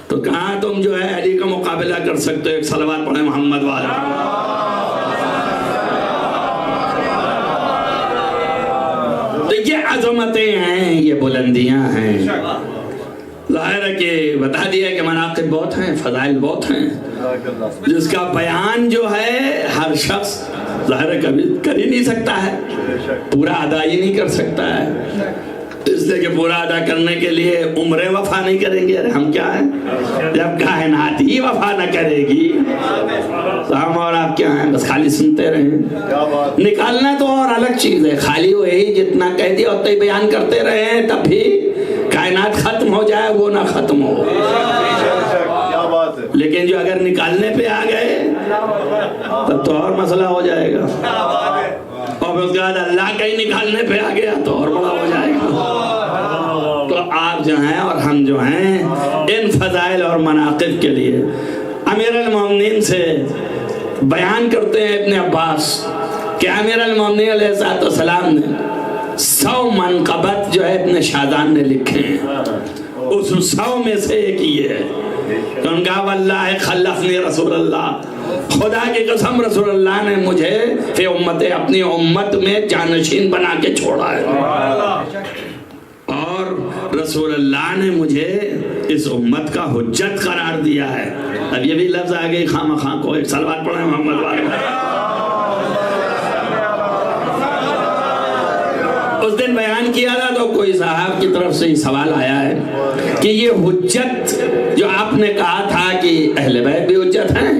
تو کہاں تم جو ہے علی کا مقابلہ کر سکتے ہو؟ ایک صلوات پڑھیں محمد والا. تو یہ عظمتیں ہیں, یہ بلندیاں ہیں. ظاہر ہے کہ بتا دیا کہ مناقب بہت ہیں, فضائل بہت ہیں, جس کا بیان جو ہے ہر شخص ظاہر ہے کبھی کر ہی نہیں سکتا ہے, پورا ادا ہی نہیں کر سکتا ہے. اس لیے کہ پورا ادا کرنے کے لیے عمریں وفا نہیں کریں گے. ہم کیا ہیں, جب کائنات ہی وفا نہ کرے گی تو ہم اور آپ کیا ہیں, بس خالی سنتے رہیں. نکالنا تو اور الگ چیز ہے, خالی وہی جتنا کہہ دیا اتنا ہی بیان کرتے رہیں, تب بھی کائنات ختم ہو جائے وہ نہ ختم ہو. لیکن جو اگر نکالنے پہ آ گئے تب تو اور مسئلہ ہو جائے گا, اور پھر اس کے بعد اللہ کا ہی نکالنے پہ آ گیا تو اور بڑا ہو جائے گا. تو آپ جو ہیں اور ہم جو ہیں ان فضائل اور مناقب کے لیے امیر المومنین سے بیان کرتے ہیں ابن عباس کہ امیر المومنین علیہ السلام نے 100 منقبت جو ہے ابن شادان نے لکھے ہیں. اس 100 میں سے ایک یہ ہے کہ ان کا واللہ خلفنی رسول اللہ, خدا کی قسم رسول اللہ نے مجھے فی امت اپنی امت میں جانشین بنا کے چھوڑا ہے, اور رسول اللہ نے مجھے اس امت کا حجت قرار دیا ہے. اب یہ بھی لفظ آ گئی خواہ مخواہ کو, ایک صلوات پڑھیں محمد والے. اس دن بیان کیا تھا تو کوئی صاحب کی طرف سے سوال آیا ہے کہ یہ حجت جو آپ نے کہا تھا کہ اہل بیت بھی حجت ہیں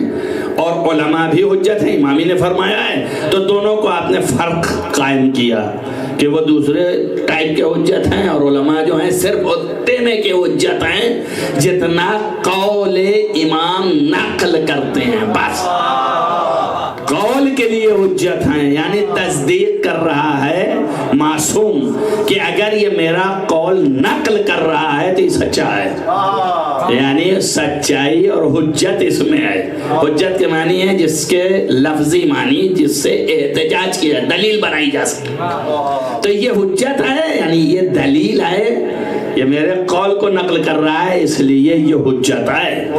اور علماء بھی حجت ہیں, امامی نے فرمایا ہے, تو دونوں کو آپ نے فرق قائم کیا کہ وہ دوسرے ٹائپ کے حجت ہیں اور علماء جو ہیں صرف اتنے کے حجت ہیں جتنا قول امام نقل کرتے ہیں, بس قول کے لیے حجت ہیں, یعنی تصدیق کر رہا ہے معصوم کہ اگر یہ میرا قول نقل کر رہا ہے تو یہ سچا ہے, یعنی سچائی اور حجت اس میں ہے. حجت کے معنی ہے جس کے لفظی معنی جس سے احتجاج کیا, دلیل بنائی جا سکے, تو یہ حجت ہے, یعنی یہ دلیل ہے یہ میرے قول کو نقل کر رہا ہے اس لیے یہ حجت ہے،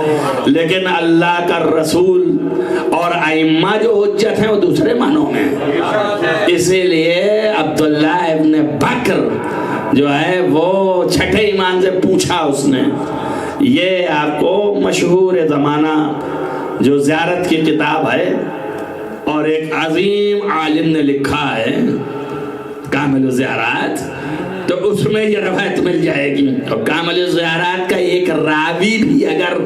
لیکن اللہ کا رسول اور ائمہ جو حجت ہیں وہ دوسرے معنوں میں ہیں۔ اسی لیے عبداللہ ابن بکر جو ہے وہ چھٹے ایمان سے پوچھا اس نے، یہ آپ کو مشہور زمانہ جو زیارت کی کتاب ہے اور ایک عظیم عالم نے لکھا ہے کامل الزیارات، تو اس میں یہ روایت مل جائے گی۔ اور کامل الزیارات کا ایک راوی بھی اگر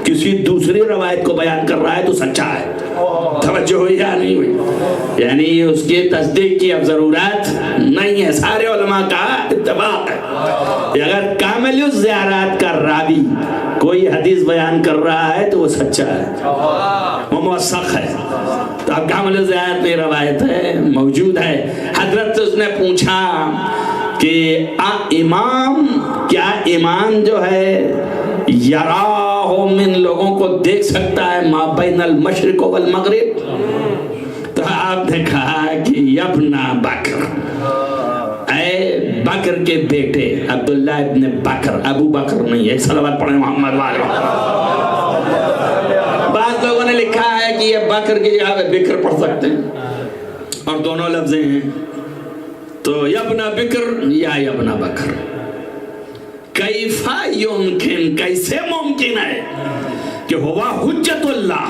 کسی دوسری روایت کو بیان کر رہا ہے تو سچا ہے، توجہ ہوئی یا نہیں ہوئی؟ یعنی اس کی تصدیق کی اب ضرورت نہیں ہے، سارے علماء کا اتفاق ہے اگر کامل الزیارات کا راوی کوئی حدیث بیان کر رہا ہے تو وہ سچا ہے، وہ موثق ہے۔ تو اب کامل الزیارات میں روایت ہے، موجود ہے۔ حضرت اس نے پوچھا کہ امام کیا امام جو ہے یراہم من لوگوں کو دیکھ سکتا ہے ما بین المشرق والمغرب؟ تو آپ نے کہا کہ یبنا بکر، اے بکر کے بیٹے عبداللہ ابن بکر، ابو بکر نہیں ہے، صلوات پڑھیں محمد والے۔ بعض لوگوں نے لکھا ہے کہ یہ بکر کی جگہ پہ بکر پڑھ سکتے ہیں اور دونوں لفظیں ہیں، تو یبنا بکر یا یبنا بکر۔ کیفا یمکن، کیسے ممکن ہے کہ ہوا حجت اللہ،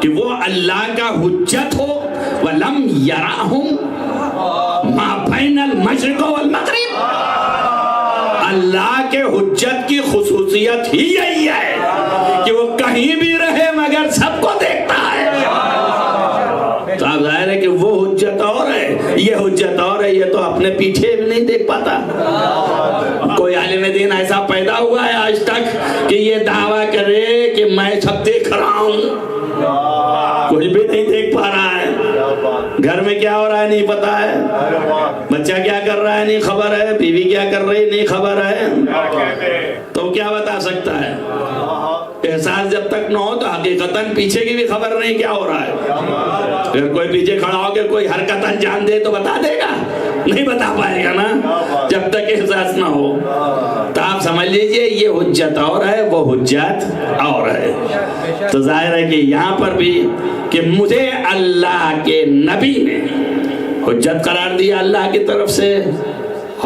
کہ وہ اللہ کا حجت ہو، وَلَمْ يَرَاهُمْ مَا بَيْنَ الْمَشْرِقِ وَالْمَغْرِبِ۔ اللہ کے حجت کی خصوصیت ہی یہی ہے کہ وہ کہیں بھی رہے مگر سب کو دیکھتا ہے۔ تو آپ ظاہر ہے کہ وہ حجت اور ہے، یہ حجت اور ہے، یہ تو اپنے پیچھے بھی نہیں دیکھ پاتا۔ کوئی عالم دین ایسا پیدا ہوا ہے آج تک کہ یہ دعویٰ کرے کہ میں سب دیکھ رہا ہوں؟ کوئی بھی نہیں دیکھ پا رہا ہے۔ گھر میں کیا ہو رہا ہے نہیں پتا ہے، بچہ کیا کر رہا ہے نہیں خبر ہے، بیوی کیا کر رہی نہیں خبر ہے، تو کیا بتا سکتا ہے؟ احساس جب تک نہ ہو تو حقیقتاً پیچھے کی بھی خبر نہیں کیا ہو رہا ہے۔ اگر کوئی پیچھے کھڑا ہو کے کوئی حرکت انجام دے تو بتا دے گا؟ نہیں بتا پائے گا نا، جب تک احساس نہ ہو۔ تو آپ سمجھ لیجئے یہ حجت اور ہے، وہ حجت اور ہے۔ تو ظاہر ہے کہ یہاں پر بھی کہ مجھے اللہ کے نبی نے حجت قرار دیا اللہ کی طرف سے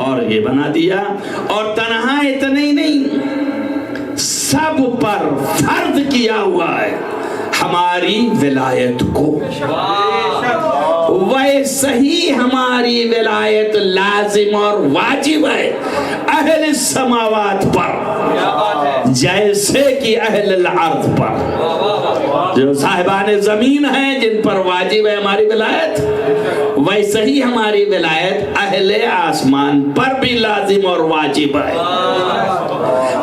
اور یہ بنا دیا، اور تنہا اتنا ہی نہیں، سب پر فرض کیا ہوا ہے ہماری ولایت کو، ویسے ہی ہماری ولایت لازم اور واجب ہے اہل السماوات پر جیسے کہ اہل الارض پر۔ جو صاحبان زمین ہیں جن پر واجب ہے ہماری ولایت، ویسے ہی ہماری ولایت اہل آسمان پر بھی لازم اور واجب ہے۔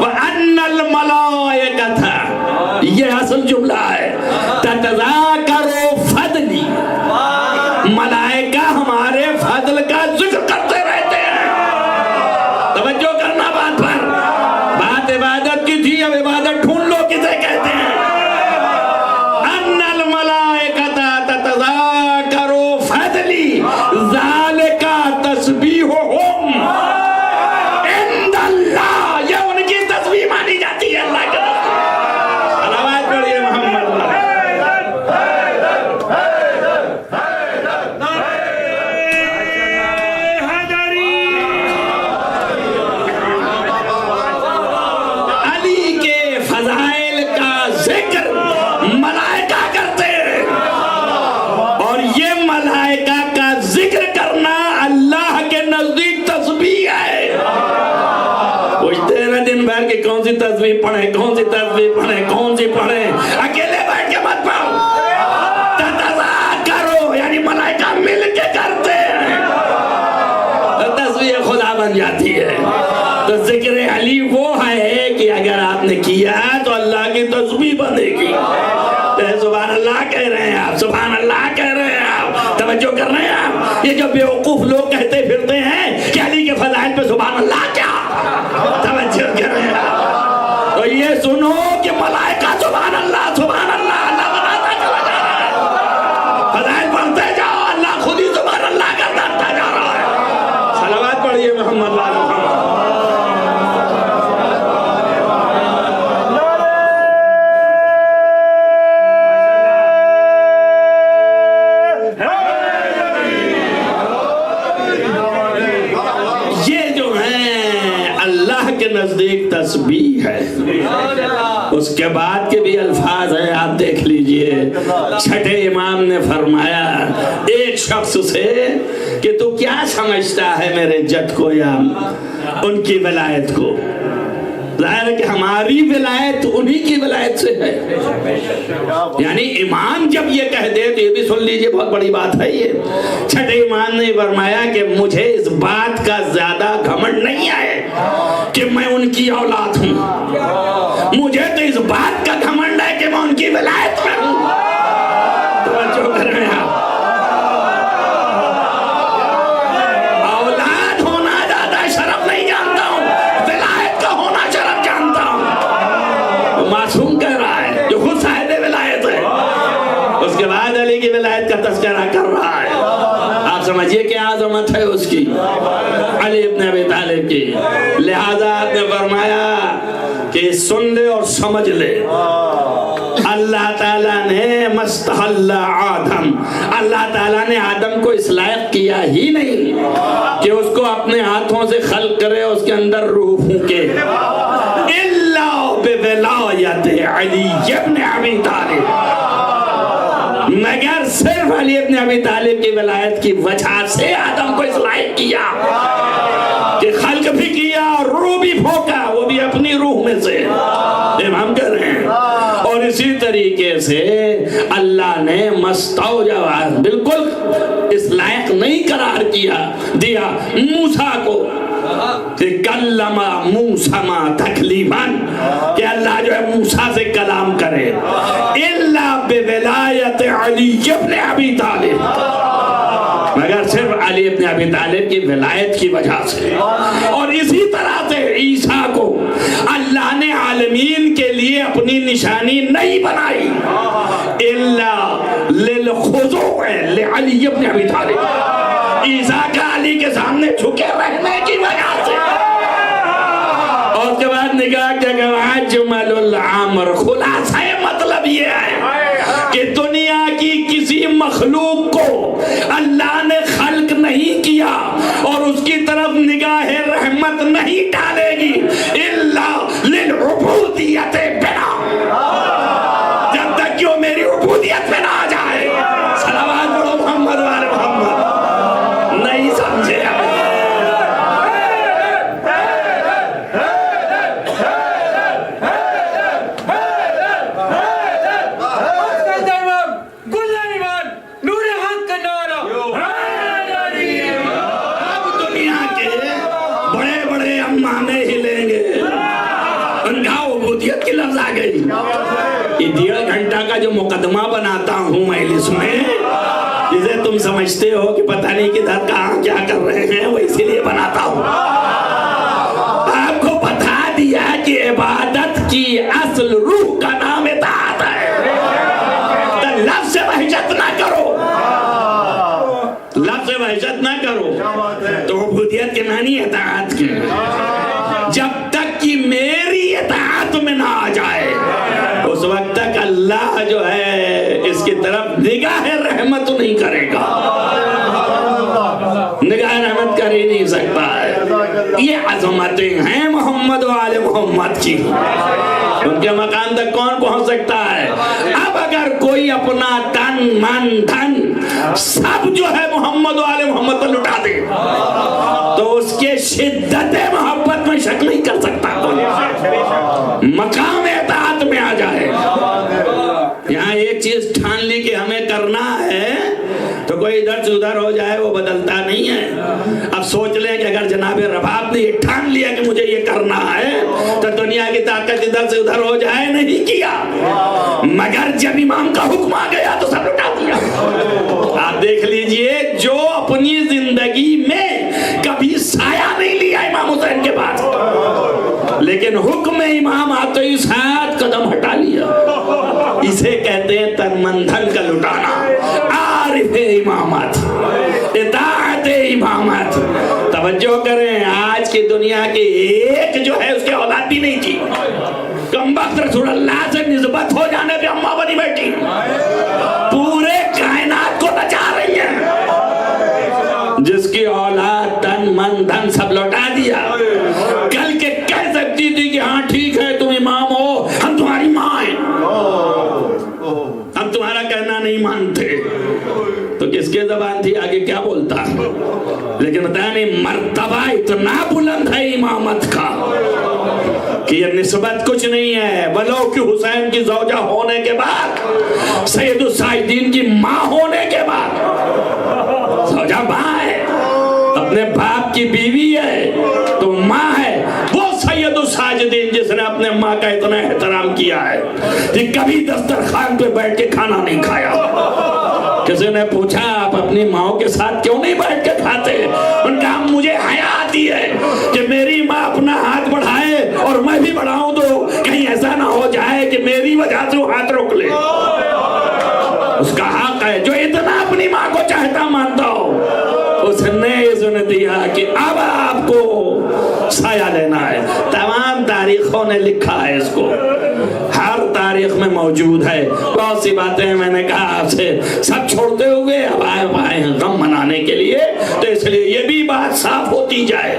وَأَنَّ الْمَلَائِكَةَ، یہ اصل جملہ ہے، تَتَذَاكَرُ فَضْلِي، ملائکہ ہمارے فضل کا ذکر کرتے رہتے ہیں۔ توجہ کرنا بات پر، بات عبادت کی تھی، اب عبادت ڈھونڈ لو کسے کہتے ہیں۔ ان الملائکۃ تتذاکر فضلی ذالک تسبیحہم عند اللہ، یہ ان کی تسبیح مانی جاتی ہے اللہ کے طرف۔ صلوات پڑھیے محمد۔ علی کے فضائل کا ذکر ملائکہ کرتے ہیں، اور یہ ملائکہ کا ذکر کرنا اللہ کے نزدیک تسبیح ہے۔ پوچھتے ہیں نا دن بھر کہ کون سی تسبیح پڑھیں، کون سی تسبیح پڑھیں، کون سی پڑھیں، اکیلے بیٹھ کے مت پڑھو، تتذاکرو یعنی ملائکہ مل کے کرتے ہیں، تسبیح خدا بن جاتی ہے۔ تو ذکر علی وہ ہے کہ اگر آپ نے کیا تو اللہ کی تسبیح بنے گی۔ سبحان اللہ کہہ رہے ہیں آپ، سبحان اللہ کہہ رہے ہیں آپ، توجہ کر رہے ہیں آپ۔ یہ جو بیوقوف لوگ کہتے پھرتے ہیں کہ علی کے فضائل پہ سبحان اللہ کیا، توجہ کر رہے ہیں آپ۔ تو یہ سنو کہ ملائکہ سبحان اللہ سبحان اللہ اللہ بناتا چلا جا رہا ہے، فضائل پڑھتے جاؤ، اللہ خود ہی سبحان اللہ کرتا جا رہا ہے۔ صلوات پڑھیے محمد وعلی محمد۔ نزدیک تسبیح ہے. اس کے بعد کے بھی الفاظ ہیں, آپ دیکھ لیجئے. چھٹے امام نے فرمایا ایک شخص سے کہ تو کیا سمجھتا ہے میرے جد کو یا ان کی ولایت کو؟ ظاہر ہے کہ ہماری ولایت انہی کی ولایت سے ہے. یعنی امام جب یہ کہہ دے تو یہ بھی سن لیجئے, بہت بڑی بات ہے یہ. چھٹے امام نے فرمایا کہ مجھے اس بات کا زیادہ گھمنڈ نہیں ہے کہ میں ان کی اولاد ہوں, مجھے تو اس بات کا گھمنڈ ہے کہ میں ان کی ولایت میں ہوں. توجہ کر رہے ہیں آپ. اولاد ہونا زیادہ شرف نہیں جانتا ہوں, ولایت کا ہونا شرف جانتا ہوں. معصوم کہہ رہا ہے جو خود صاحب ولایت ہے, اس کے بعد علی کی ولایت کا تذکرہ کر رہا ہے. آپ سمجھئے کیا عظمت ہے اس کی, علی ابن ابی طالب کی. لہذا آپ نے فرمایا کہ سن لے اور سمجھ لے, اللہ تعالیٰ نے مستحل آدم, اللہ تعالیٰ نے آدم کو اس لائق کیا ہی نہیں کہ اس کو اپنے ہاتھوں سے خلق کرے, اس کے اندر روح پھونکے, الا بولایت علی ابن ابی طالب, مگر صرف علی ابن ابی طالب کی ولایت کی وجہ سے آدم کو اس لائق کیا کہ خلق بھی کیا اور روح بھی پھونکا, وہ بھی اپنی روح میں سے. ہم کہہ رہے ہیں. اور اسی طریقے سے اللہ نے مستوجب بالکل اس لائق نہیں قرار دیا موسیٰ کو کہ کلم موسیٰ تکلیماً, کہ اللہ جو ہے موسیٰ سے کلام کرے, الا بولایت علی ابن ابی طالب, مگر صرف علی ابن ابی طالب کی ولایت کی وجہ سے. اور اسی طرح سے عیسیٰ کو اللہ نے عالمین کے لیے اپنی نشانی نہیں بنائی الا للخضوع لعلی ابن ابی طالب, عیسیٰ کا علی کے سامنے جھکے رہنے کی وجہ سے. اور اس کے بعد نگاہ کے گواہ جمل العامر, خلاصہ مطلب یہ ہے کہ دنیا کی کسی مخلوق کو اللہ نے خلق نہیں کیا اور اس کی طرف نگاہ رحمت نہیں ڈالے گی الا للعبودیت بنا, جب تک کہ وہ میری عبودیت پہ نہ آ جائے. صلوات پڑھو محمد وآل محمد. نہیں سمجھے اب؟ یہ 1.5 گھنٹہ کا جو مقدمہ بناتا ہوں مجلس میں, جسے تم سمجھتے ہو کہ پتہ نہیں کدھر کہاں کیا کر رہے ہیں, وہ اسی لیے بناتا ہوں. آپ کو بتا دیا کہ عبادت کی اصل روح کا نام اطاعت ہے. تو لفظ سے وحشت نہ کرو, لفظ سے وحشت نہ کرو. تو عبودیت کے معنی اطاعت کے, جب تک کہ میری اطاعت میں نہ آ جائے اس وقت تک اللہ جو ہے اس کی طرف نگاہ رحمت نہیں کرے گا, نگاہ رحمت کر ہی نہیں سکتا ہے. یہ عظمتیں ہیں محمد وآل محمد کی, ان کے مقام تک کون پہنچ سکتا ہے؟ اب اگر کوئی اپنا تن من دھن سب جو ہے محمد وآل محمد پر لٹا دے تو اس کے شدت محبت میں شک نہیں کر سکتا, مقام اطاعت میں آ جائے. یہاں ایک چیز ٹھان لی کہ ہمیں کرنا ہے تو کوئی ادھر سے ادھر ہو جائے وہ بدلتا نہیں ہے. اب سوچ لیں کہ اگر جناب رباب نے یہ ٹھان لیا کہ مجھے یہ کرنا ہے تو دنیا کی طاقت ادھر سے ادھر ہو جائے, نہیں کیا, مگر جب امام کا حکم آ گیا تو سب لٹا دیا. آپ دیکھ لیجئے جو اپنی زندگی میں کبھی سایہ نہیں لیا امام حسین کے پاس, لیکن حکم امام آتے ہی 7 قدم ہٹا لیا. اسے کہتے ہیں تن من دھن کا لٹانا, عارف امامت, اطاعت امامت. توجہ کریں, آج کی دنیا کی ایک جو ہے اس کے اولاد بھی نہیں تھی, کم وقت رسول اللہ سے نسبت ہو جانے پہ اماں بنی بیٹھی, پورے کائنات کو بچا رہی ہے. جس کی اولاد تن من دھن سب لوٹا دیا, کل کے کہہ سکتے لیکن تانی مرتبہ اتنا بلند ہے امامت کا کہ یہ نسبت کچھ نہیں ہے. ولو کہ حسین کی زوجہ ہونے کے بعد، سید الساجدین کی ماں ہونے کے بعد، زوجہ ماں ہے، اپنے باپ کی بیوی ہے تو ماں ہے. وہ سید الساجدین جس نے اپنے ماں کا اتنا احترام کیا ہے کہ کبھی دسترخوان پہ بیٹھ کے کھانا نہیں کھایا. کسی نے پوچھا آپ اپنی ماں کے ساتھ کیوں نہیں بیٹھ کے کھاتے؟ ان کا مجھے حیا آتی ہے کہ میری ماں اپنا ہاتھ بڑھائے اور میں بھی بڑھاؤں تو کہیں ایسا نہ ہو جائے کہ میری وجہ سے وہ ہاتھ روک لے. اس کا حق ہے. جو اتنا اپنی ماں کو چاہتا مانتا ہو، اس نے اذن دیا کہ اب آپ کو سایہ لینا ہے. تمام تاریخوں نے لکھا ہے اس کو، ہر تاریخ میں موجود ہے. بہت سی باتیں میں نے کہا آپ سے سب چھوڑتے ہوئے اب آئے ہیں غم منانے کے لیے، تو اس لیے یہ بھی بات صاف ہوتی جائے،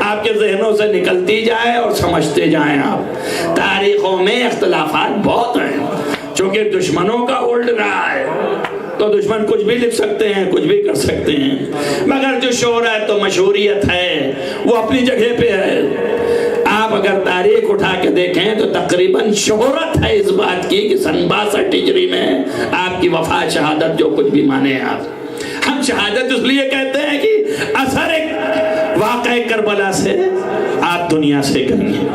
آپ کے ذہنوں سے نکلتی جائے اور سمجھتے جائیں. آپ تاریخوں میں اختلافات بہت ہیں، چونکہ دشمنوں کا ہولڈ رہا ہے تو دشمن کچھ بھی لکھ سکتے ہیں، کچھ بھی کر سکتے ہیں. مگر جو شہرت و مشہوریت ہے وہ اپنی جگہ پہ ہے. آپ اگر تاریخ اٹھا کے دیکھیں تو تقریباً شہرت ہے اس بات کی کہ سن 62 ہجری میں آپ کی وفات شہادت جو کچھ بھی مانے آپ. ہم شہادت اس لیے کہتے ہیں کہ اثر ایک واقعہ کربلا سے آپ دنیا سے گئی.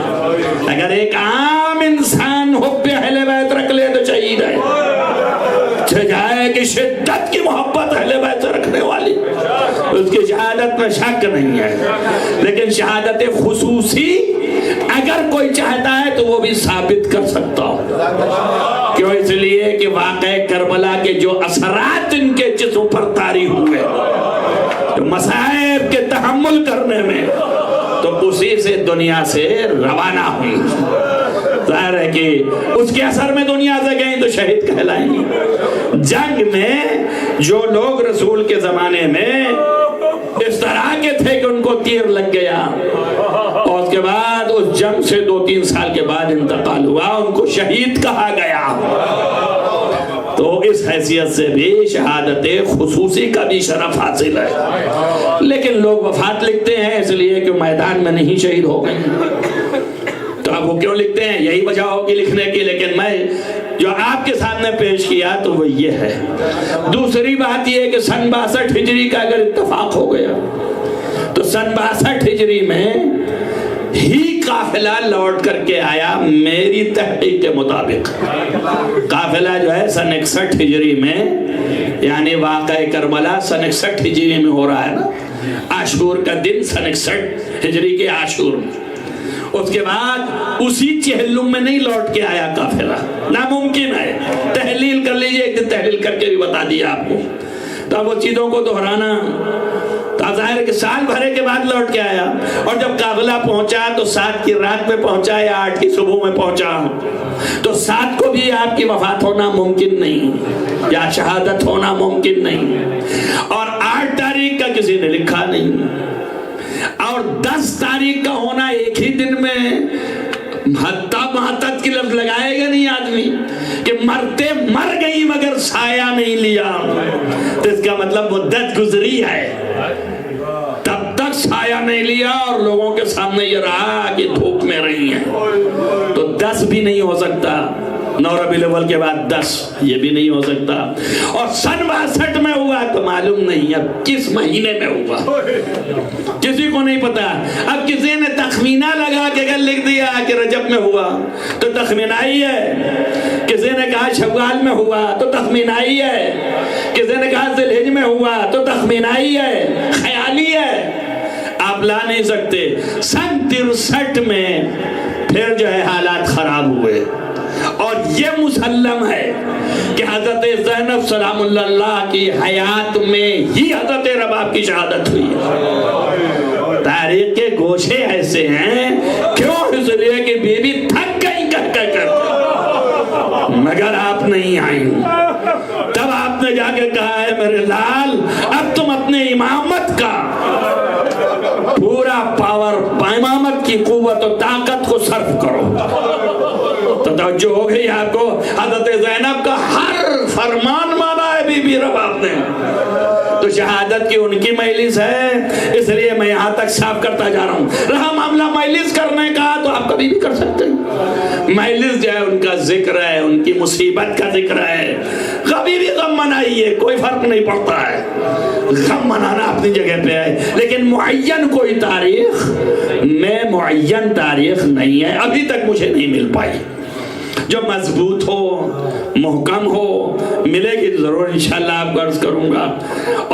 اگر ایک عام انسان حب اہل بیت رکھ لے تو شہید ہے. جائے کہ شدت کی محبت اہل بیت سے رکھنے والی، اس کی شہادت میں شک نہیں ہے. لیکن شہادت خصوصی اگر کوئی چاہتا ہے تو وہ بھی ثابت کر سکتا ہو. کیوں؟ اس لیے کہ واقع کربلا کے جو اثرات ان کے جسم پر طاری ہوئے، جو مصائب کے تحمل کرنے میں، تو اسی سے دنیا سے روانہ ہوئی. ظاہر ہے کہ اس کے اثر میں دنیا سے گئیں تو شہید کہلائیں گی. جنگ میں جو لوگ رسول کے زمانے میں اس طرح کے تھے کہ ان کو تیر لگ گیا اور اس کے بعد اس جنگ سے 2-3 سال کے بعد انتقال ہوا، ان کو شہید کہا گیا. تو اس حیثیت سے بھی شہادت خصوصی کا بھی شرف حاصل ہے. لیکن لوگ وفات لکھتے ہیں اس لیے کہ میدان میں نہیں شہید ہو گئے. تو اب وہ کیوں لکھتے ہیں؟ یہی وجہ ہوگی لکھنے کی. لیکن میں جو آپ کے سامنے پیش کیا تو وہ یہ ہے. دوسری بات یہ ہے کہ سن 62 ہجری کا اگر اتفاق ہو گیا تو سن 62 ہجری میں ہی قافلہ لوٹ کر کے آیا. میری تحقیق کے مطابق قافلہ جو ہے سن 61 ہجری میں، یعنی واقع کربلا سن 61 ہجری میں ہو رہا ہے نا. عاشور کا دن سن 61 ہجری کے عاشور میں. اس کے بعد اسی چہلم میں نہیں لوٹ کے آیا قافلہ، ناممکن ہے. تحلیل کر لیجئے، ایک دن تحلیل کر کے بھی بتا دیا آپ کو. تو اب وہ چیزوں کو دہرانا تو ظاہر ہے کہ سال بھرے کے بعد لوٹ کے آیا. اور جب قافلہ پہنچا تو 7 کی رات میں پہنچا یا 8 کی صبح میں پہنچا، تو 7 کو بھی آپ کی وفات ہونا ممکن نہیں یا شہادت ہونا ممکن نہیں. اور 8 تاریخ کا کسی نے لکھا نہیں. اور 10 تاریخ کا ہونا ایک ہی دن میں حتی مہتت کی لفظ لگائے گا نہیں آدمی کہ مرتے مر گئی مگر سایہ نہیں لیا. تو اس کا مطلب مدت گزری ہے، تب تک سایہ نہیں لیا اور لوگوں کے سامنے یہ رہا کہ دھوپ میں رہی ہیں. تو 10 بھی نہیں ہو سکتا، 9 ربیع الاول کے بعد 10 یہ بھی نہیں ہو سکتا. اور سن 62 میں ہوا تو معلوم نہیں اب کس مہینے میں ہوا، کسی کو نہیں پتا. اب کسی نے تخمینہ لگا کے اگر لکھ دیا کہ رجب میں ہوا تو تخمینہ ہی ہے. کسی نے کہا شوال میں ہوا تو تخمینہ ہی ہے. کسی نے کہا ذی الحجہ میں ہوا تو تخمینہ ہی ہے، خیالی ہے، آپ لا نہیں سکتے. سن 63 میں پھر جو ہے حالات خراب ہوئے. اور یہ مسلم ہے کہ حضرت زینب سلام اللہ کی حیات میں ہی حضرت رباب کی شہادت ہوئی ہے. تاریخ کے گوشے ایسے ہیں. کیوں؟ اس لیے کہ بی بی تھک گئی کر مگر آپ نہیں آئیں. تب آپ نے جا کے کہا ہے میرے لال اب تم اپنے امامت کا پورا پاور، امامت کی قوت و طاقت کو صرف کرو. تو توجہ ہو گئی آپ کو. حضرت زینب کا ہر فرمان مانا ہے بی بی رباب نے. تو شہادت کی ان کی مجلس ہے، اس لیے میں یہاں تک صاف کرتا جا رہا ہوں۔ رہا معاملہ مجلس کرنے کا تو آپ کبھی بھی کر سکتے ہیں، مجلس جو ہے ان کا ذکر ہے، ان کی مصیبت کا ذکر ہے، کبھی بھی غم منائیے، کوئی فرق نہیں پڑتا ہے، غم منانا اپنی جگہ پہ ہے، لیکن معین کوئی تاریخ میں معین تاریخ نہیں ہے، ابھی تک مجھے نہیں مل پائی جو مضبوط ہو، محکم ہو۔ ملے گی ضرور انشاءاللہ آپ کو عرض کروں گا،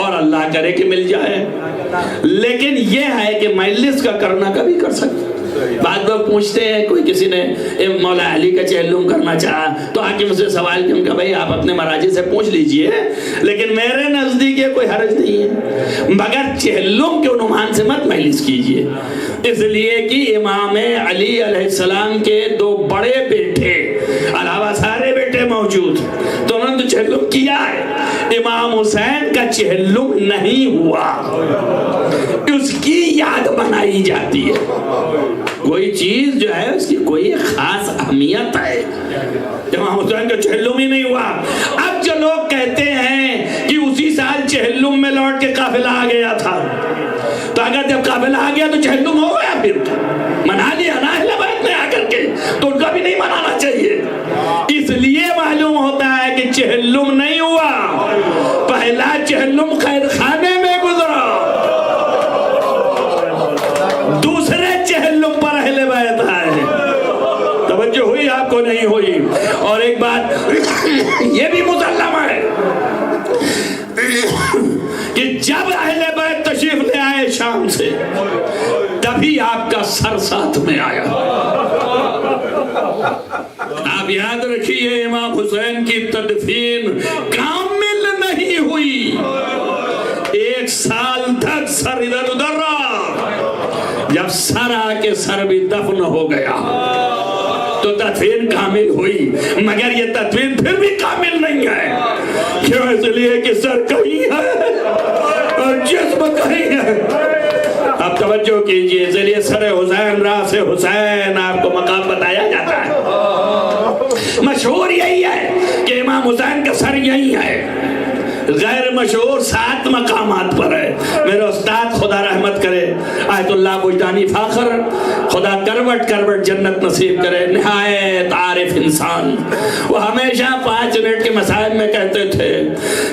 اور اللہ کرے کہ مل جائے۔ لیکن یہ ہے کہ مجلس کا کرنا کبھی کر سکتے۔ بعد لوگ پوچھتے ہیں، کوئی کسی نے مولا علی کا چہلم کرنا چاہا تو آ کے مجھ سے سوال کیا، ان کا بھائی آپ اپنے مراجع سے پوچھ لیجئے، لیکن میرے نزدیک یہ کوئی حرج نہیں ہے، مگر چہلم کے عنوان سے مت مجلس کیجئے، اس لیے کہ امام علی علیہ السلام کے 2 بڑے بیٹے علاوہ سارے بیٹے موجود، تو انہوں نے تو چہلم کیا ہے، امام حسین کا چہلم نہیں ہوا، اس کی یاد بنائی جاتی ہے۔ کوئی چیز جو ہے اس کی کوئی خاص اہمیت ہے، امام حسین کا چہلم ہی نہیں ہوا۔ اب جو لوگ کہتے ہیں کہ اسی سال چہلم میں لوٹ کے قافلہ آ گیا تھا، تو اگر جب قافلہ آ گیا تو چہلم ہو گیا، پھر منا لیا نا اہل بیت نے آ کر کے، تو ان کا بھی نہیں منانا چاہیے۔ اس لیے معلوم ہوتا ہے کہ چہلم نہیں ہوا، پہلا چہلم قید خانے میں گزرا، دوسرے چہلم پر اہل بیت آئے۔ توجہ ہوئی آپ کو نہیں ہوئی؟ اور ایک بات یہ بھی مسلم ہے کہ جب اہل بیت تشریف لے آئے شام سے، تبھی آپ کا سر ساتھ میں آیا۔ آپ یاد رکھیے امام حسین کی تدفین کامل نہیں ہوئی، 1 سال تک سر ادھر ادھر رہا، جب سر آ کے سر بھی دفن ہو گیا تو تدفین کامل ہوئی، مگر یہ تدفین پھر بھی کامل نہیں ہے۔ کیوں؟ اس لیے کہ سر کہیں ہے اور جسم کہیں ہے۔ اب توجہ کیجئے، اس لیے سر حسین راس حسین آپ کو مقام بتایا جاتا ہے۔ مشہور یہی ہے کہ امام حسین کا سر یہی ہے، غیر مشہور 7 مقامات پر ہے۔ میرے استاد خدا رحمت کرے آیت اللہ وجدانی فاخر، خدا کروٹ کروٹ جنت نصیب کرے، نہایت عارف انسان، وہ ہمیشہ 5 منٹ کے مسائل میں کہتے تھے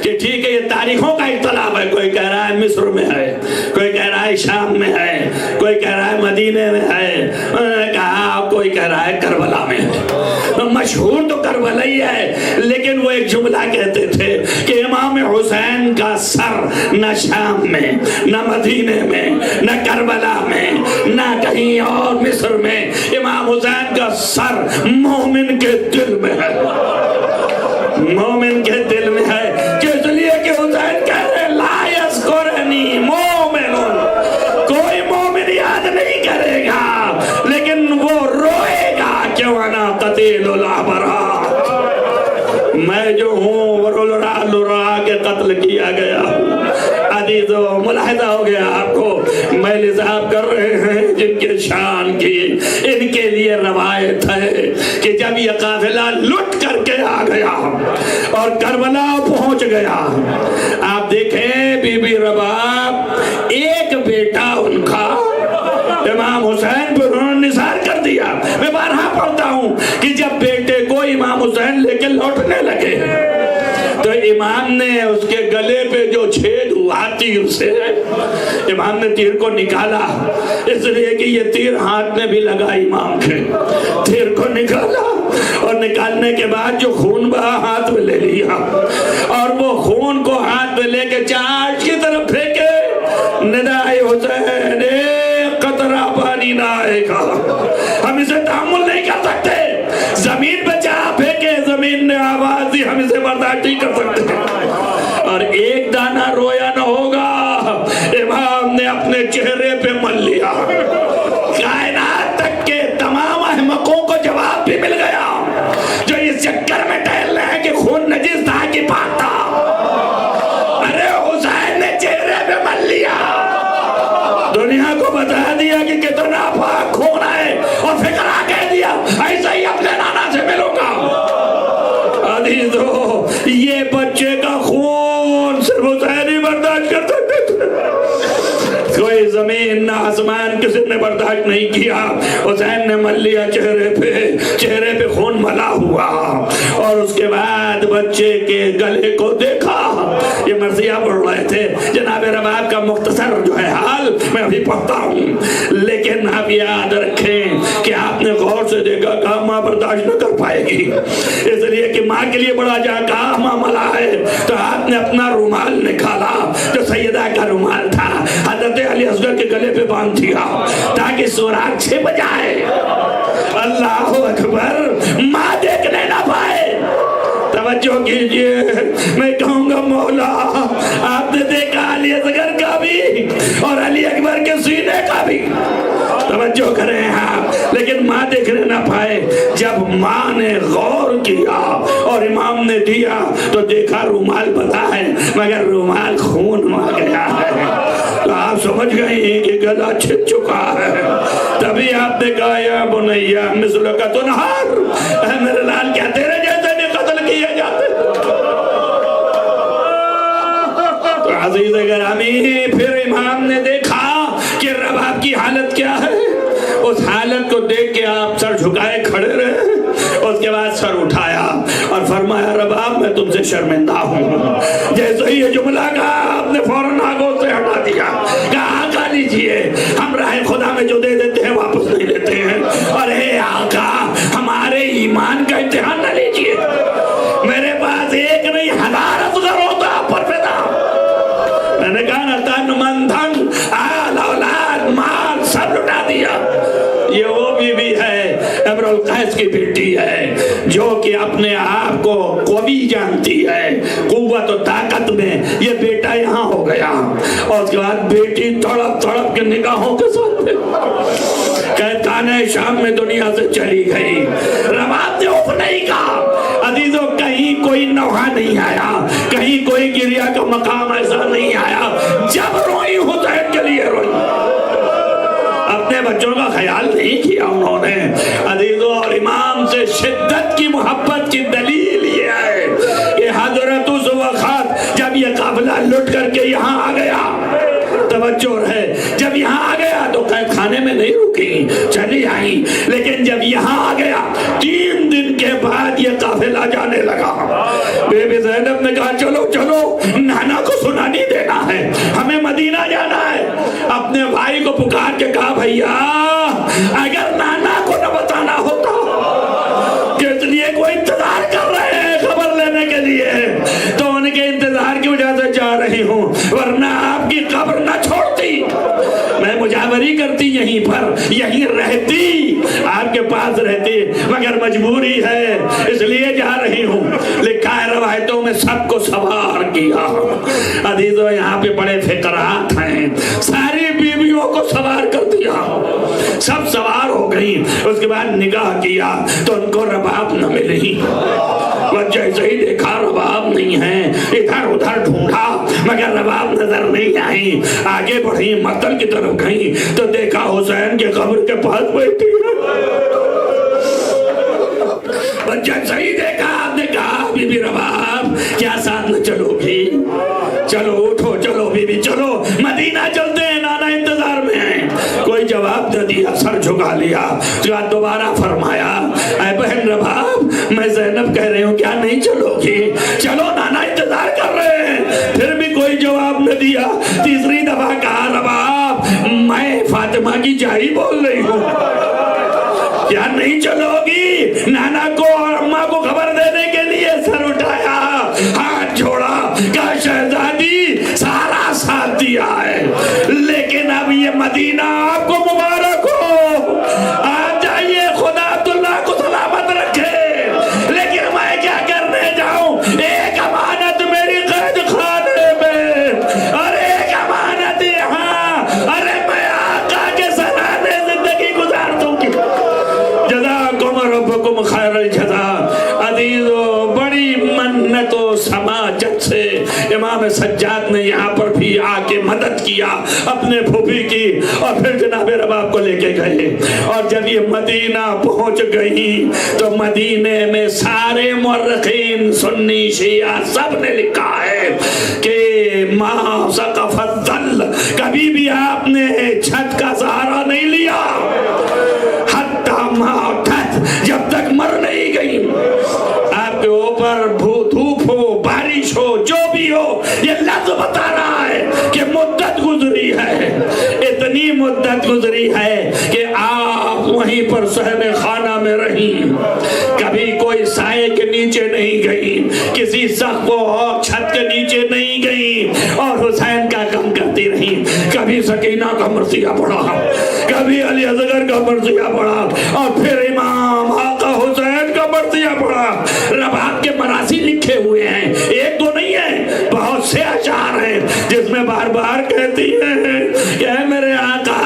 کہ ٹھیک ہے یہ تاریخوں کا اختلاف ہے، کوئی کہہ رہا ہے مصر میں ہے، کوئی کہہ رہا ہے شام میں ہے، کوئی کہہ رہا ہے مدینے میں ہے، انہوں نے کہا کوئی کہہ رہا ہے کربلا میں ہے، مشہور تو کربلا ہی ہے، لیکن وہ ایک جملہ کہتے تھے کہ امام حسین کا سر نہ شام میں، نہ مدینے میں، نہ کربلا میں، نہ کہیں اور مصر میں، امام حسین کا سر مومن کے دل میں ہے، مومن کے دل میں ہے، کہ اس لیے کہ حسین کہہ رہے لا یذکرنی مومن، کوئی مومن یاد نہیں کرے گا لیکن وہ روئے گا کیوں انا قتیل الابرار، میں جو ہوں لرا کے قتل کیا گیا ہوں۔ عزیزو ملاحظہ ہو گیا آپ کو، میں لحاظ کر رہے ہیں جن کے شان کی ان کے لیے روایت ہے کہ جب یہ قافلہ لٹ کر کے آ گیا اور کربلا پہنچ گیا، آپ دیکھیں بی بی رباب ایک بیٹا ان کا امام حسین پر انہوں نے نثار کر دیا۔ میں بارہا پڑھتا ہوں کہ جب بیٹے کو امام حسین لے کے لوٹنے لگے تو امام نے اس کے گلے پہ جو چھید ہوا تیر سے، امام نے تیر کو نکالا، اس لیے کہ یہ تیر ہاتھ میں بھی لگا، امام کے تیر کو نکالا اور نکالنے کے بعد جو خون بہا ہاتھ میں لے لیا اور وہ خون کو ہاتھ میں لے کے چارج کی طرف پھینکے، ندائے حسین ایک قطرہ پانی نہ آئے گا، ہم اسے تحمل نہیں کر سکتے، زمین پہ جہاں پھینکے زمین نے آواز دی، ہم اسے برداشت نہیں کر سکتے، اور ایک دانہ رویا نہ ہوگا۔ امام نے اپنے چہرے پہ مل لیا، کائنات تک کے تمام احمقوں کو جواب بھی مل گیا جو اس چکر میں ٹہل رہے ہیں کہ خون نجس تھا کہ پاک تھا، ارے حسین نے چہرے پہ مل لیا، دنیا کو بتا دیا کہ کتنا پاک خون ہے، اور فکرہ کہہ دیا ایسا ہی اپنے نانا سے ملوں گا۔ عزیزو یہ بچے کا خون صرف حسین ہی برداشت زمین نہ آسمان کسی نے برداشت نہیں کیا. حسین نے مل لیا چہرے پہ خون ملا ہوا, اور اس کے بعد بچے کے گلے کو دیکھا. یہ مرثیہ پڑھ رہے تھے جناب رباب کا مختصر جو ہے حال میں ابھی پڑھتا ہوں, لیکن آپ یاد رکھیں کہ آپ نے غور سے دیکھا کہ ماں برداشت نہ کر پائے گی, اس لیے کہ ماں کے لیے بڑا جا معاملہ ہے. تو آپ نے اپنا رومال نکالا جو سیدہ کا رومال تھا, حضرت علی اصغر کے گلے پہ باندھ دیا تاکہ سوراخ چھپ جائے. اللہ اکبر, ماں دیکھنے نہ پائے. توجہ کیجئے, میں کہوں گا مولا آپ نے دیکھا علی اصغر کا بھی اور علی اکبر کے سینے کا بھی. توجہ کریں آپ, لیکن ماں دیکھنے نہ پائے. جب ماں نے غور کیا اور امام نے دیا تو دیکھا رومال بتا ہے مگر رومال خون آ گیا ہے. تو آپ سمجھ گئے کہ گلا چھپ چکا ہے. تبھی آپ نے کہا یا بنیا مثل کا تنہار, میرے لال کیا تیرے جیسے نہیں قتل کیے جاتے. تو عزیز گرامی, پھر امام نے دیکھا کہ رباب کی حالت کیا ہے. اس حالت کو دیکھ کے آپ سر جھکائے کھڑے رہے, اس کے بعد سر اٹھایا اور فرمایا رباب میں تم سے شرمندہ ہوں. جیسے ہی یہ جملہ کہا آپ نے فوراً آگوں سے ہٹا دیا, کہا آقا لیجئے, ہم راہ خدا میں جو دے دیتے ہیں واپس نہیں لیتے ہیں, اور اے آقا ہمارے ایمان کا امتحان نہ لیجئے. میرے پاس ایک نہیں 1000 اصغر ہوتا آپ پر پیدا. میں نے کہا نا تن من دھن آل اولاد مال سب لٹا دیا. یہ وہ بیوی ہے امر القیس کی بیٹی ہے جو کہ اپنے آپ کو قوی جانتی ہے, قوت و طاقت میں. یہ بیٹا یہاں ہو گیا اور اس کے بعد بیٹی تڑپ تڑپ کے نگاہوں کے ساتھ کہتانے شام میں دنیا سے چلی گئی. رباب نے اف نہیں کہا. عزیزوں, کہیں کوئی نوحہ نہیں آیا, کہیں کوئی گریہ کا مقام ایسا نہیں آیا. جب روئی حسین کے لیے روئی, اپنے بچوں کا خیال نہیں کیا انہوں نے. عزیزوں, اور امام سے شدت کی محبت کی دلیل یہ ہے کہ حضرت اس وقت جب یہ قافلہ لٹ کر کے یہاں آ گیا, توجہ رہے, جب یہاں آ گیا تو قید خانے میں نہیں رکی, چلی آئی, لیکن جب یہاں آ گیا 3 دن کے بعد یہ قافلہ جانے لگا. بی بی زینب نے کہا چلو چلو, نانا کو سنانی دینا ہے, ہمیں مدینہ جانا ہے. اپنے بھائی کو پکار کے کہا بھیا اگر نانا کو نہ بتانا ہوتا کہ اس لیے کوئی انتظار کر رہے ہیں خبر لینے کے لیے, تو ان کے انتظار کی وجہ سے جا رہی ہوں, ورنہ آپ کی قبر نہ چھوڑتی, میں مجاوری کرتی یہیں پر, یہیں رہتی, آپ کے پاس رہتی, مگر مجبوری ہے اس لیے جا رہی ہوں. لکھا ہے روایتوں میں سب کو سوار کیا. عزیزو, یہاں پہ بڑے فقرات ہیں, ساری بیویوں کو سوار کر دیا, سب سوار ہو گئی. اس کے بعد نگاہ کیا تو ان کو رباب نہ ملی. وہ جیسے ہی دیکھا رباب نہیں ہے, ادھر ادھر ڈھونڈا مگر رباب نظر نہیں آئی. آگے بڑھی, مقتل کی طرف گئی تو دیکھا حسین کے قبر کے پاس بیٹھی ہے. جیسے ہی دیکھا آپ نے کہا بی بی رباب کیا ساتھ نہ چلو گی, چلو اٹھو, چلو بی بی چلو, مدینہ چلتے ہیں, نانا انتظار میں ہیں. کوئی جواب نہ دیا, سر جھکا لیا. دوبارہ فرمایا اے بہن رباب میں زینب کہہ رہی ہوں کیا نہیں چلو گی, چلو نانا انتظار کر رہے ہیں. پھر بھی کوئی جواب نہ دیا. تیسری دفعہ کہا رباب میں فاطمہ کی جائی بول رہی ہوں, کیا نہیں چلو گی. نانا کو اور اماں کو خبر دینے کے لیے سر اٹھایا, ہاتھ جوڑا, کہا شہزادی سارا ساتھ دیا ہے, لیکن اب یہ مدینہ آپ کو مبارک ہو, آپ جائیے, خدا عبداللہ کو سلامت رکھے, لیکن میں کیا کرنے جاؤں. ایک امانت میری قید خانے میں اور ایک امانت یہاں, ارے میں آقا کے سرانے زندگی گزار دوں گی. جزاکم ربکم خیر الجزا. عزیزو, بڑی منت و سماجت سے امام سجاد نے یہاں پر بھی آ کے مدد کیا اپنے پھوپھی کی، اور پھر جناب رباب کو لے کے گئے۔ اور جب یہ مدینہ پہنچ گئی تو مدینے میں سارے مورخین سنی شیعہ سب نے لکھا ہے کہ ما سقف الظل، کبھی بھی آپ نے چھت کا سہارا نہیں لیا، حتی ماتت، جب تک مر نہیں گئی۔ آپ کے اوپر دھوپ ہو، بارش ہو، جو بھی ہو، یہ لفظ بتا رہا ہے کہ مدت گزری ہے، اتنی مدت گزری ہے کہ آپ وہیں پر صحن خانہ میں رہیں، کبھی کوئی سائے کے نیچے نہیں گئی، کسی سقف اور چھت کے نیچے نہیں گئی، اور حسین کا غم کرتی رہی۔ کبھی سکینہ کا مرثیہ پڑھا، کبھی علی اصغر کا مرثیہ پڑھا، اور پھر امام آقا حسین کا مرثیہ پڑھا۔ رباب کے مراثی لکھے ہوئے ہیں، ایک دو نہیں ہے، بہت سے اشعار ہیں جس میں بار بار کہتی ہیں کہ اے میرے آقا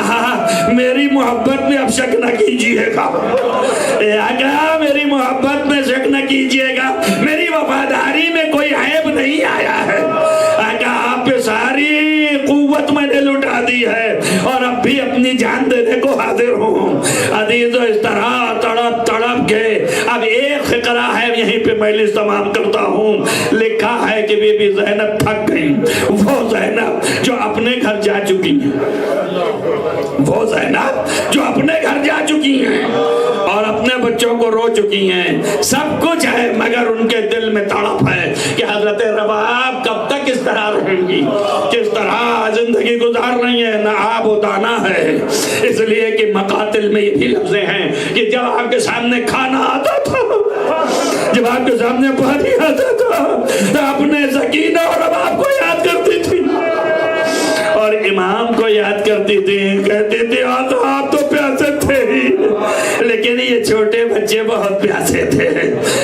میری محبت میں اب شک نہ کیجئے گا، اے آقا میری محبت میں شک نہ کیجئے گا، میری وفاداری میں کوئی عیب نہیں آیا ہے، آقا آپ پہ ساری قوت میں نے لٹا دی ہے اور اب بھی اپنی جان دینے کو حاضر ہوں۔ عزیز و اس طرح تڑپ تڑپ کے اب ایک فقرہ ہے، یہیں پہ مجلس تمام کرتا ہوں۔ لکھا ہے کہ بی بی زینب تھک گئی، وہ زینب جو اپنے گھر جا چکی ہیں، وہ زینب جو اپنے گھر جا چکی ہیں اور اپنے بچوں کو رو چکی ہیں، سب کچھ ہے، مگر ان کے دل میں تڑپ ہے کہ حضرت رباب کب تک اس طرح رہیں گی، کس طرح زندگی گزار رہی ہے، نہ آب و دانہ ہے۔ اس لیے کہ مقاتل میں یہ بھی لفظیں ہیں کہ جب آپ کے سامنے کھانا آتا تھا، جب آپ کے سامنے پانی آتا تھا تو اپنے سکینہ اور رباب کو یاد کرتی تھی اور امام کو یاد کرتی تھی، کہتی تھی آپ تو پیاسے تھے ہی، لیکن یہ چھوٹے بچے بہت پیاسے تھے،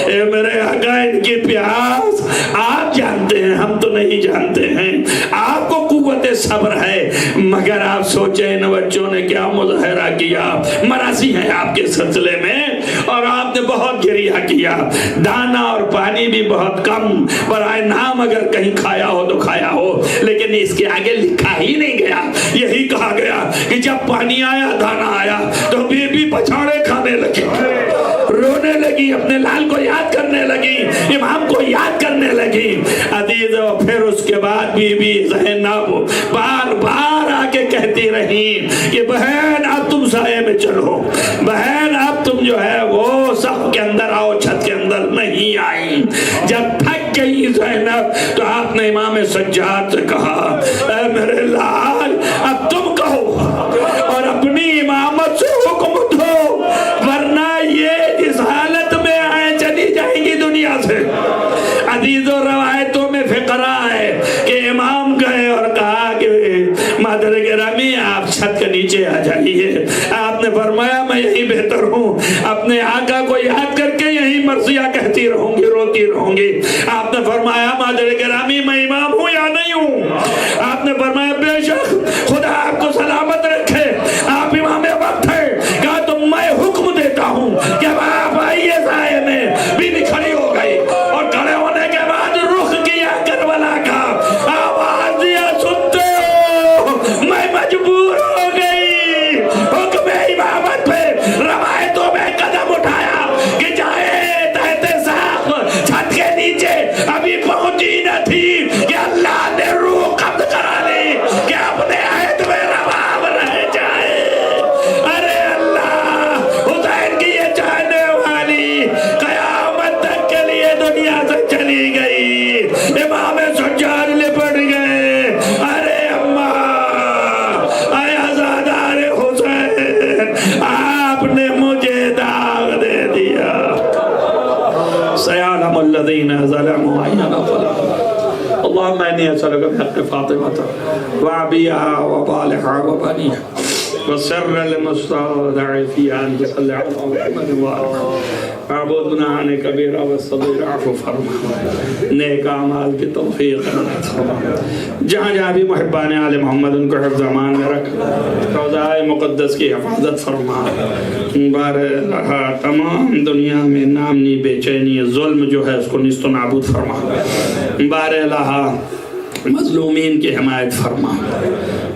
اے میرے آقا ان کی پیاس آپ جانتے ہیں، ہم تو نہیں جانتے ہیں، آپ کو قوت صبر ہے، مگر آپ سوچیں ان بچوں نے کیا مظاہرہ کیا۔ مراثی ہیں آپ کے سلسلے میں، اور آپ نے بہت گریہ کیا، دانا اور پانی بھی بہت کم، برائے نام اگر کہیں کھایا ہو تو کھایا ہو، لیکن اس کے آگے لکھا ہی نہیں گیا، یہی کہا گیا کہ جب پانی آیا دانا آیا تو بی بی پچھاڑے کھانے لگی، رونے لگی، اپنے لال کو یاد کرنے لگی، امام کو یاد کرنے لگی۔ عزیز و پھر اس کے بعد بی بی زینب بار بار آ کے کہتی رہی کہ بہن اب تم سائے میں چلو، بہن اب تم جو ہے وہ سب کے اندر آؤ، چھت کے اندر نہیں آئی۔ جب تھک گئی زینب تو آپ نے امام سجاد سے کہا اے میرے لال اب تم کہو اور اپنی امامت سے حکم دو، ورنہ یہ اس حالت میں آئے چلی جائیں گی دنیا سے۔ عزیز و روایتوں میں فقرہ ہے کہ امام گئے اور کہا کہ مادر گرامی آپ چھت کے نیچے آ جائیے، آپ نے فرمایا میں یہی بہتر ہوں، اپنے آقا کو یاد کر کے یہی مرثیہ کہتی رہوں گی، روتی رہوں گی۔ آپ نے فرمایا مادر گرامی میں امام ہوں یا نہیں ہوں؟ آپ نے فرمایا بے شک، خدا آپ کو سلامت رکھے، آپ امام وقت ہیں۔ کہا تو میں حکم دیتا ہوں کہ آپ آئیے سائے میں۔ بی بی کھڑی ہو گئی اور کھڑے ہونے کے بعد رخ کیا کربلا کا، آواز دیا سنتے ہو، میں مجبور ہو گئی، حکم امامت پہ روایتوں میں قدم اٹھایا کہ جائے تحت ساق چھت کے نیچے، ابھی پہنچی نہ تھی کہ اللہ نے روح قبض کرا لی کہ اپنے عہد میں رباب رہ جائے۔ ارے اللہ، حسین کی یہ چاہنے والی قیامت تک کے لیے دنیا سے چلی گئی، امام سجاد لپٹ گئے۔ ارے اماں، اے عزادار حسین، آپ نے مجھے داغ دے دیا۔ سیعلم الذین ظلموا أَيَّ منقلب۔ اللهم إني أسألك بحق فاطمة وأبيها وبالها وبنيها وسر المستضعفين أن تصل على محمد وآله معبود گناہان کبیرہ و صغیرہ عفو فرما، نیک اعمال کی توفیق عطا فرما۔ جہاں جہاں بھی محبان آل محمد ان کو حفظ امان میں رکھ، روضہ مقدس کی حفاظت فرما۔ بار رہا تمام دنیا میں نامنی بے چینی ظلم جو ہے اس کو نیست و نابود فرما۔ بار الہا مظلومین کی حمایت فرما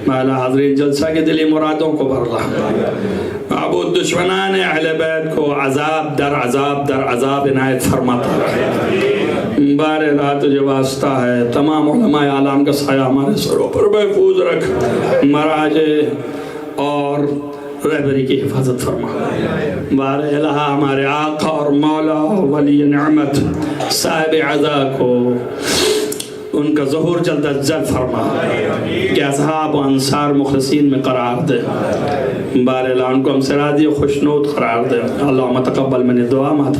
مولا حاضرین جلسہ کے دلی مرادوں کو بھر ابو دشمنان اہل بیت کو عذاب در عذاب در عذاب عنایت فرماتا ہے بار رات جو واسطہ ہے تمام علماء عالم کا سایہ ہمارے سروں پر محفوظ رکھ مراجع اور رہبری کی حفاظت فرما بار الہ ہمارے آقا اور مولا ولی نعمت صاحب عزا کو ان کا ظہور جلد از جلد فرما کہ اصحاب و انصار مخلصین میں قرار دے بار الہ ان کو ہم سے راضی و خوشنود قرار دے اللہم تقبل من دعا